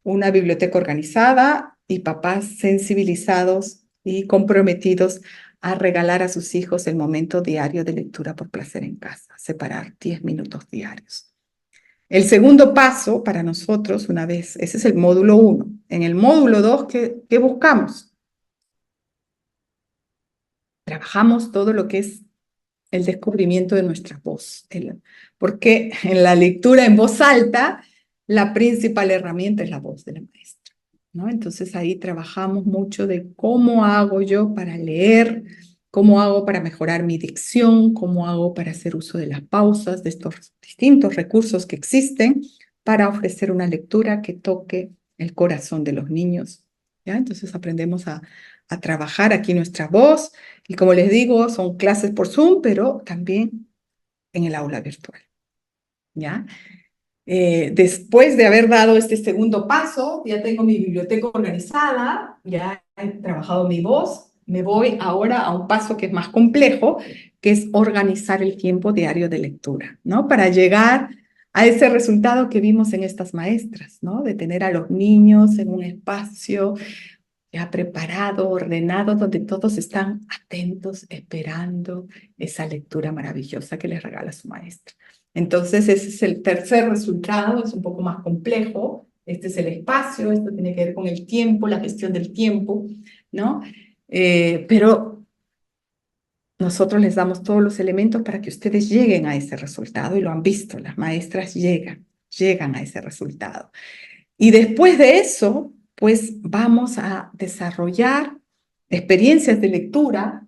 una biblioteca organizada y papás sensibilizados y comprometidos a regalar a sus hijos el momento diario de lectura por placer en casa, separar 10 minutos diarios. El segundo paso para nosotros, una vez, ese es el módulo 1. En el módulo 2, ¿qué buscamos? Trabajamos todo lo que es el descubrimiento de nuestra voz, porque en la lectura en voz alta, la principal herramienta es la voz de la maestra, ¿no? Entonces ahí trabajamos mucho de cómo hago yo para leer, cómo hago para mejorar mi dicción, cómo hago para hacer uso de las pausas, de estos distintos recursos que existen para ofrecer una lectura que toque el corazón de los niños, ¿ya? Entonces aprendemos a trabajar aquí nuestra voz y como les digo, son clases por Zoom, pero también en el aula virtual, ¿ya? Después de haber dado este segundo paso, ya tengo mi biblioteca organizada, ya he trabajado mi voz, me voy ahora a un paso que es más complejo, que es organizar el tiempo diario de lectura, ¿no? Para llegar a ese resultado que vimos en estas maestras, ¿no? De tener a los niños en un espacio ya preparado, ordenado, donde todos están atentos, esperando esa lectura maravillosa que les regala su maestra. Entonces, ese es el tercer resultado, es un poco más complejo. Este es el espacio, esto tiene que ver con el tiempo, la gestión del tiempo, ¿no? Pero nosotros les damos todos los elementos para que ustedes lleguen a ese resultado y lo han visto, las maestras llegan a ese resultado. Y después de eso, pues vamos a desarrollar experiencias de lectura,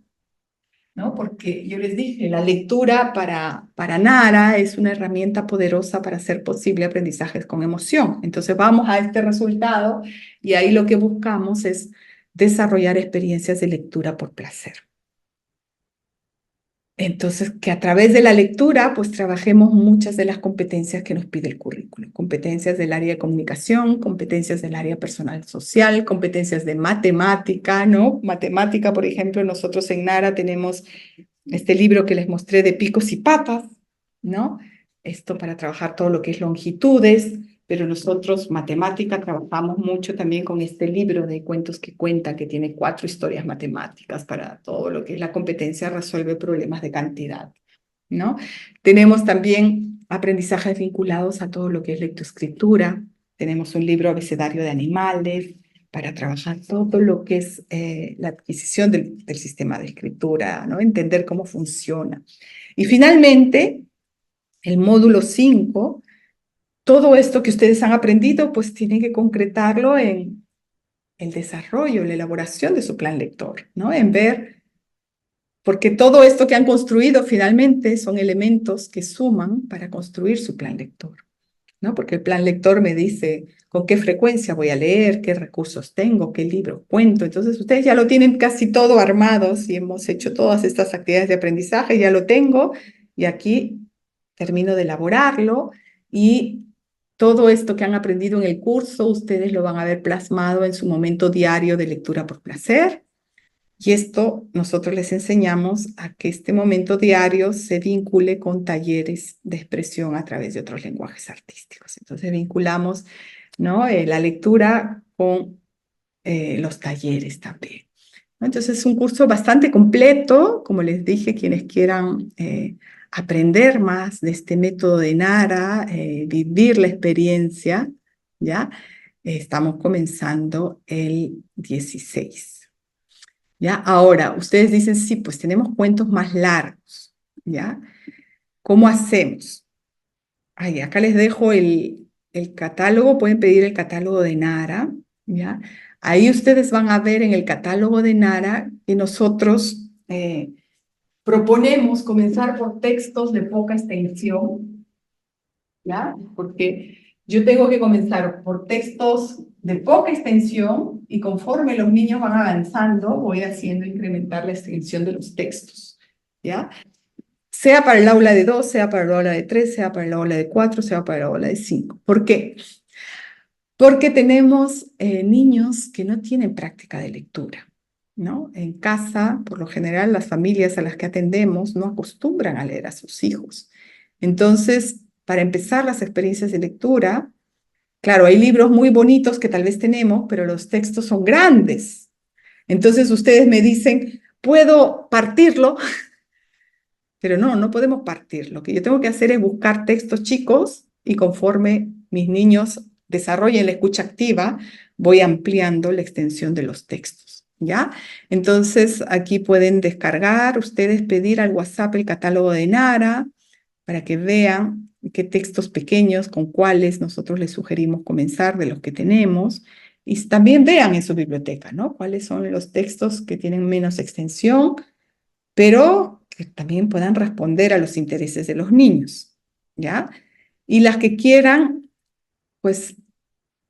¿no? Porque yo les dije, la lectura para Nara es una herramienta poderosa para hacer posible aprendizajes con emoción. Entonces vamos a este resultado y ahí lo que buscamos es desarrollar experiencias de lectura por placer. Entonces, que a través de la lectura, pues trabajemos muchas de las competencias que nos pide el currículo. Competencias del área de comunicación, competencias del área personal social, competencias de matemática, ¿no? Matemática, por ejemplo, nosotros en Nara tenemos este libro que les mostré de picos y patas, ¿no? Esto para trabajar todo lo que es longitudes, pero nosotros, matemática, trabajamos mucho también con este libro de cuentos que cuenta, que tiene 4 historias matemáticas para todo lo que es la competencia, resuelve problemas de cantidad, ¿no? Tenemos también aprendizajes vinculados a todo lo que es lectoescritura, tenemos un libro abecedario de animales, para trabajar todo lo que es la adquisición del sistema de escritura, ¿no? Entender cómo funciona. Y finalmente, el módulo 5, todo esto que ustedes han aprendido, pues tienen que concretarlo en el desarrollo, en la elaboración de su plan lector, ¿no? En ver, porque todo esto que han construido finalmente son elementos que suman para construir su plan lector, ¿no? Porque el plan lector me dice con qué frecuencia voy a leer, qué recursos tengo, qué libro cuento. Entonces ustedes ya lo tienen casi todo armado, si hemos hecho todas estas actividades de aprendizaje, ya lo tengo y aquí termino de elaborarlo y todo esto que han aprendido en el curso, ustedes lo van a ver plasmado en su momento diario de lectura por placer. Y esto nosotros les enseñamos a que este momento diario se vincule con talleres de expresión a través de otros lenguajes artísticos. Entonces vinculamos, ¿no? La lectura con los talleres también. Entonces es un curso bastante completo, como les dije, quienes quieran aprender más de este método de Nara, vivir la experiencia, ¿ya? Estamos comenzando el 16. ¿Ya? Ahora, ustedes dicen, sí, pues tenemos cuentos más largos, ¿ya? ¿Cómo hacemos? Ay, acá les dejo el catálogo, pueden pedir el catálogo de Nara, ¿ya? Ahí ustedes van a ver en el catálogo de Nara que nosotros proponemos comenzar por textos de poca extensión, ¿ya? Porque yo tengo que comenzar por textos de poca extensión y conforme los niños van avanzando, voy haciendo incrementar la extensión de los textos, ¿ya? Sea para el aula de 2, sea para el aula de 3, sea para el aula de 4, sea para el aula de 5. ¿Por qué? Porque tenemos niños que no tienen práctica de lectura, ¿no? En casa, por lo general, las familias a las que atendemos no acostumbran a leer a sus hijos. Entonces, para empezar las experiencias de lectura, claro, hay libros muy bonitos que tal vez tenemos, pero los textos son grandes. Entonces, ustedes me dicen, ¿puedo partirlo? Pero no, no podemos partir. Lo que yo tengo que hacer es buscar textos chicos y conforme mis niños desarrollen la escucha activa, voy ampliando la extensión de los textos, ¿ya? Entonces, aquí pueden descargar, ustedes pedir al WhatsApp el catálogo de Nara para que vean qué textos pequeños, con cuáles nosotros les sugerimos comenzar de los que tenemos. Y también vean en su biblioteca, ¿no? Cuáles son los textos que tienen menos extensión, pero que también puedan responder a los intereses de los niños, ¿ya? Y las que quieran, pues,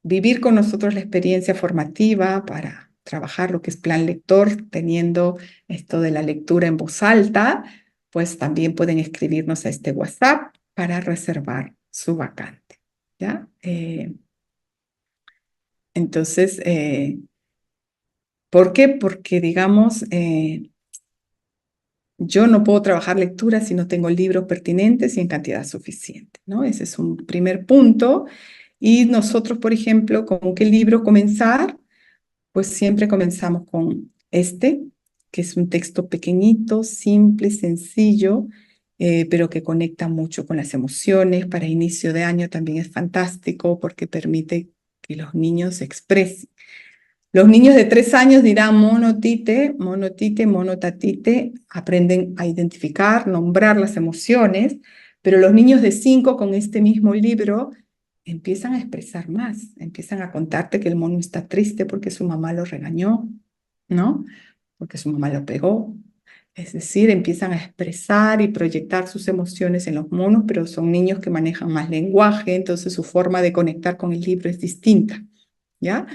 vivir con nosotros la experiencia formativa para trabajar lo que es plan lector, teniendo esto de la lectura en voz alta, pues también pueden escribirnos a este WhatsApp para reservar su vacante, ¿ya? Entonces, ¿por qué? Porque, digamos, yo no puedo trabajar lectura si no tengo libros pertinentes y en cantidad suficiente, ¿no? Ese es un primer punto. Y nosotros, por ejemplo, ¿con qué libro comenzar? Pues siempre comenzamos con este, que es un texto pequeñito, simple, sencillo, pero que conecta mucho con las emociones. Para inicio de año también es fantástico porque permite que los niños se expresen. Los niños de 3 años dirán monotite, monotite, monotatite, aprenden a identificar, nombrar las emociones, pero los niños de 5 con este mismo libro empiezan a expresar más, empiezan a contarte que el mono está triste porque su mamá lo regañó, ¿no? Porque su mamá lo pegó. Es decir, empiezan a expresar y proyectar sus emociones en los monos, pero son niños que manejan más lenguaje, entonces su forma de conectar con el libro es distinta, ¿ya?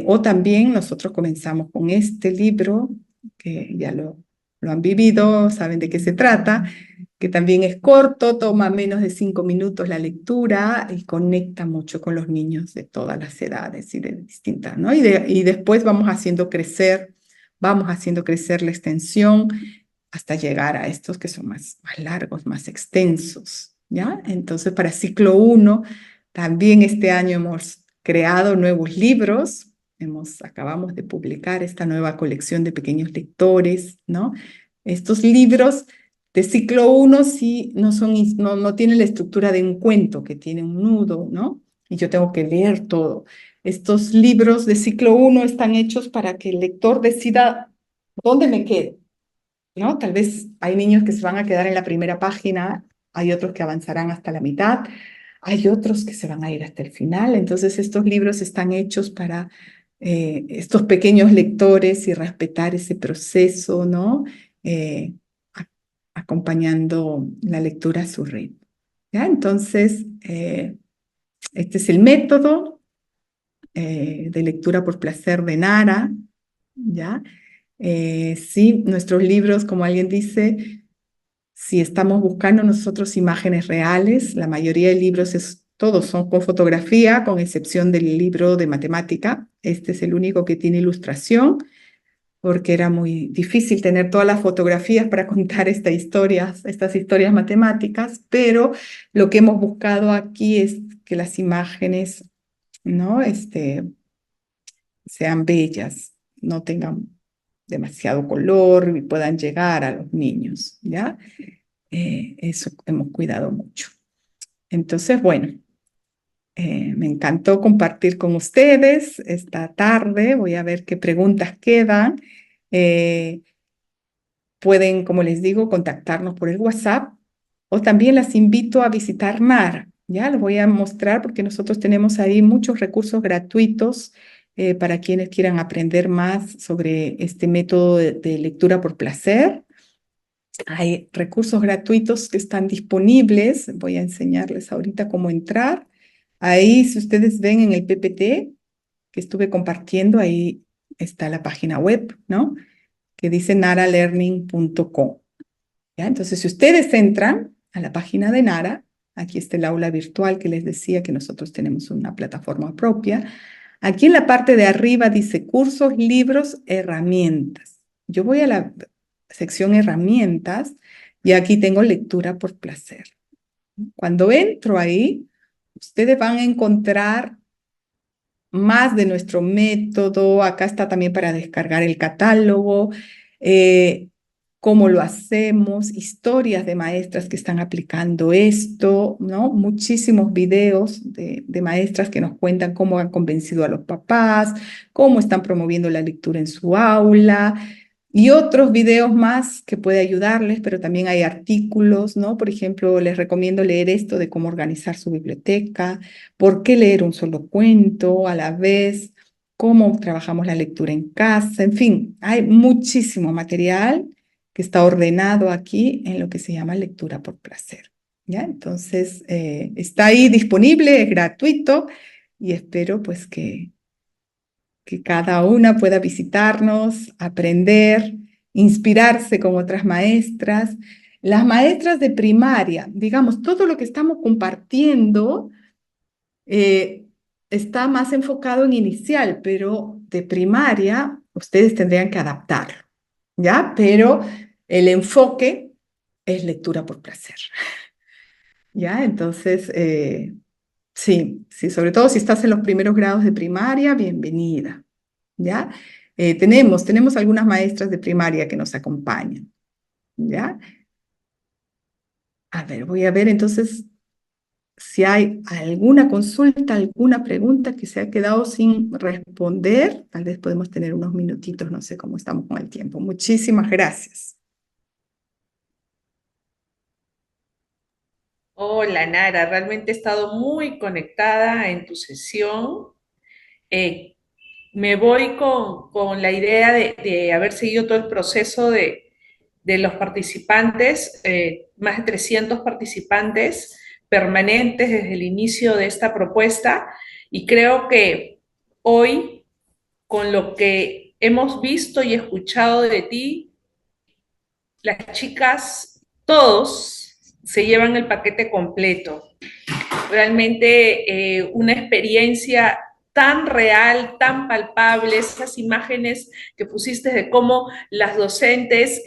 O también nosotros comenzamos con este libro, que ya lo han vivido, saben de qué se trata, que también es corto, toma menos de 5 minutos la lectura y conecta mucho con los niños de todas las edades y de distintas, ¿no? Y después vamos haciendo crecer la extensión hasta llegar a estos que son más largos, más extensos, ¿ya? Entonces, para ciclo 1, también este año hemos creado nuevos libros, acabamos de publicar esta nueva colección de pequeños lectores, ¿no? Estos libros de ciclo 1 sí no tienen la estructura de un cuento que tiene un nudo, ¿no? Y yo tengo que leer todo. Estos libros de ciclo 1 están hechos para que el lector decida dónde me quedo, ¿no? Tal vez hay niños que se van a quedar en la primera página, hay otros que avanzarán hasta la mitad, hay otros que se van a ir hasta el final. Entonces, estos libros están hechos para estos pequeños lectores y respetar ese proceso, ¿no? Eh, a- Acompañando la lectura a su ritmo. ¿Ya? Entonces, este es el método de lectura por placer de Nara, ¿ya? Sí, nuestros libros, como alguien dice, Si estamos buscando nosotros imágenes reales, la mayoría de libros todos son con fotografía, con excepción del libro de matemática. Este es el único que tiene ilustración, porque era muy difícil tener todas las fotografías para contar estas historias matemáticas, pero lo que hemos buscado aquí es que las imágenes, ¿no? Sean bellas, no tengan demasiado color y puedan llegar a los niños, ¿ya? Eso hemos cuidado mucho. Entonces, bueno, me encantó compartir con ustedes esta tarde. Voy a ver qué preguntas quedan. Pueden, como les digo, contactarnos por el WhatsApp o también las invito a visitar NARA. Ya les voy a mostrar porque nosotros tenemos ahí muchos recursos gratuitos para quienes quieran aprender más sobre este método de lectura por placer. Hay recursos gratuitos que están disponibles. Voy a enseñarles ahorita cómo entrar. Ahí, si ustedes ven en el PPT que estuve compartiendo, ahí está la página web, ¿no? Que dice naralearning.com. ¿Ya? Entonces, si ustedes entran a la página de Nara, aquí está el aula virtual que les decía que nosotros tenemos una plataforma propia. Aquí en la parte de arriba dice cursos, libros, herramientas. Yo voy a la sección herramientas y aquí tengo lectura por placer. Cuando entro ahí, ustedes van a encontrar más de nuestro método. Acá está también para descargar el catálogo, cómo lo hacemos, historias de maestras que están aplicando esto, ¿no? Muchísimos videos de maestras que nos cuentan cómo han convencido a los papás, cómo están promoviendo la lectura en su aula. Y otros videos más que puede ayudarles, pero también hay artículos, ¿no? Por ejemplo, les recomiendo leer esto de cómo organizar su biblioteca, por qué leer un solo cuento a la vez, cómo trabajamos la lectura en casa, en fin, hay muchísimo material que está ordenado aquí en lo que se llama lectura por placer, ¿ya? Entonces, está ahí disponible, es gratuito y espero pues que cada una pueda visitarnos, aprender, inspirarse con otras maestras. Las maestras de primaria, digamos, todo lo que estamos compartiendo eh, está más enfocado en inicial, pero de primaria ustedes tendrían que adaptarlo, ¿ya? Pero el enfoque es lectura por placer, ¿ya? Entonces, sí, sí, sobre todo si estás en los primeros grados de primaria, bienvenida. ¿Ya? Tenemos algunas maestras de primaria que nos acompañan, ¿ya? A ver, voy a ver entonces si hay alguna consulta, alguna pregunta que se ha quedado sin responder. Tal vez podemos tener unos minutitos, no sé cómo estamos con el tiempo. Muchísimas gracias. Hola Nara, realmente he estado muy conectada en tu sesión. Eh, Me voy con la idea de haber seguido todo el proceso de los participantes, más de 300 participantes permanentes desde el inicio de esta propuesta, y creo que hoy, con lo que hemos visto y escuchado de ti, las chicas, todos se llevan el paquete completo. Realmente una experiencia tan real, tan palpable, esas imágenes que pusiste de cómo las docentes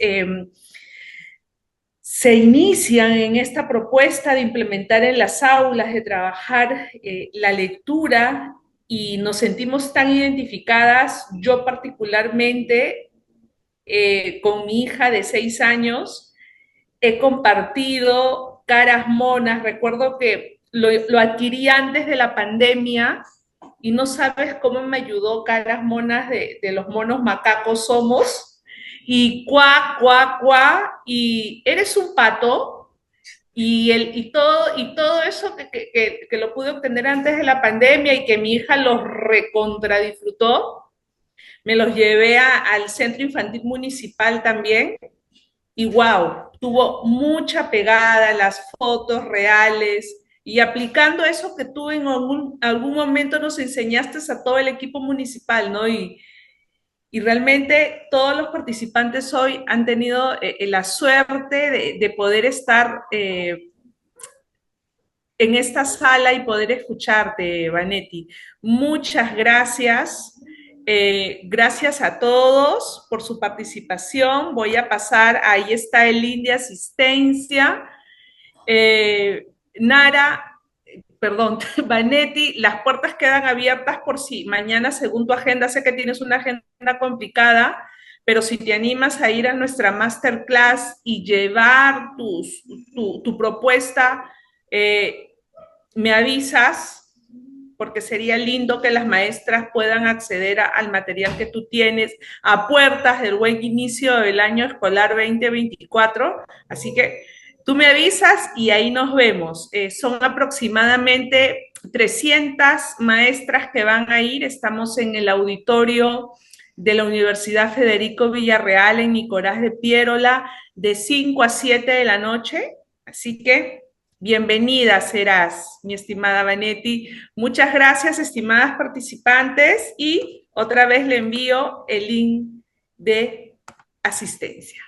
se inician en esta propuesta de implementar en las aulas, de trabajar la lectura, y nos sentimos tan identificadas. Yo particularmente, con mi hija de 6 años, he compartido Caras Monas. Recuerdo que lo adquirí antes de la pandemia y no sabes cómo me ayudó Caras Monas de los monos macacos somos. Y cuá, cuá, cuá, y eres un pato. Y todo eso que lo pude obtener antes de la pandemia y que mi hija los recontra disfrutó, me los llevé al centro infantil municipal también, y wow, tuvo mucha pegada, las fotos reales, y aplicando eso que tú en algún momento nos enseñaste a todo el equipo municipal, ¿no? Y realmente todos los participantes hoy han tenido la suerte de poder estar en esta sala y poder escucharte, Vanetti. Muchas gracias. Gracias a todos por su participación. Voy a pasar, ahí está el link de asistencia. Nara, perdón, Vanetti, las puertas quedan abiertas por si mañana, según tu agenda, sé que tienes una agenda complicada, pero si te animas a ir a nuestra masterclass y llevar tu propuesta, eh, me avisas, porque sería lindo que las maestras puedan acceder al material que tú tienes a puertas del buen inicio del año escolar 2024. Así que tú me avisas y ahí nos vemos. Son aproximadamente 300 maestras que van a ir. Estamos en el auditorio de la Universidad Federico Villarreal en Nicolás de Piérola de 5 a 7 de la noche. Así que bienvenida serás, mi estimada Vanetti. Muchas gracias, estimadas participantes, y otra vez le envío el link de asistencia.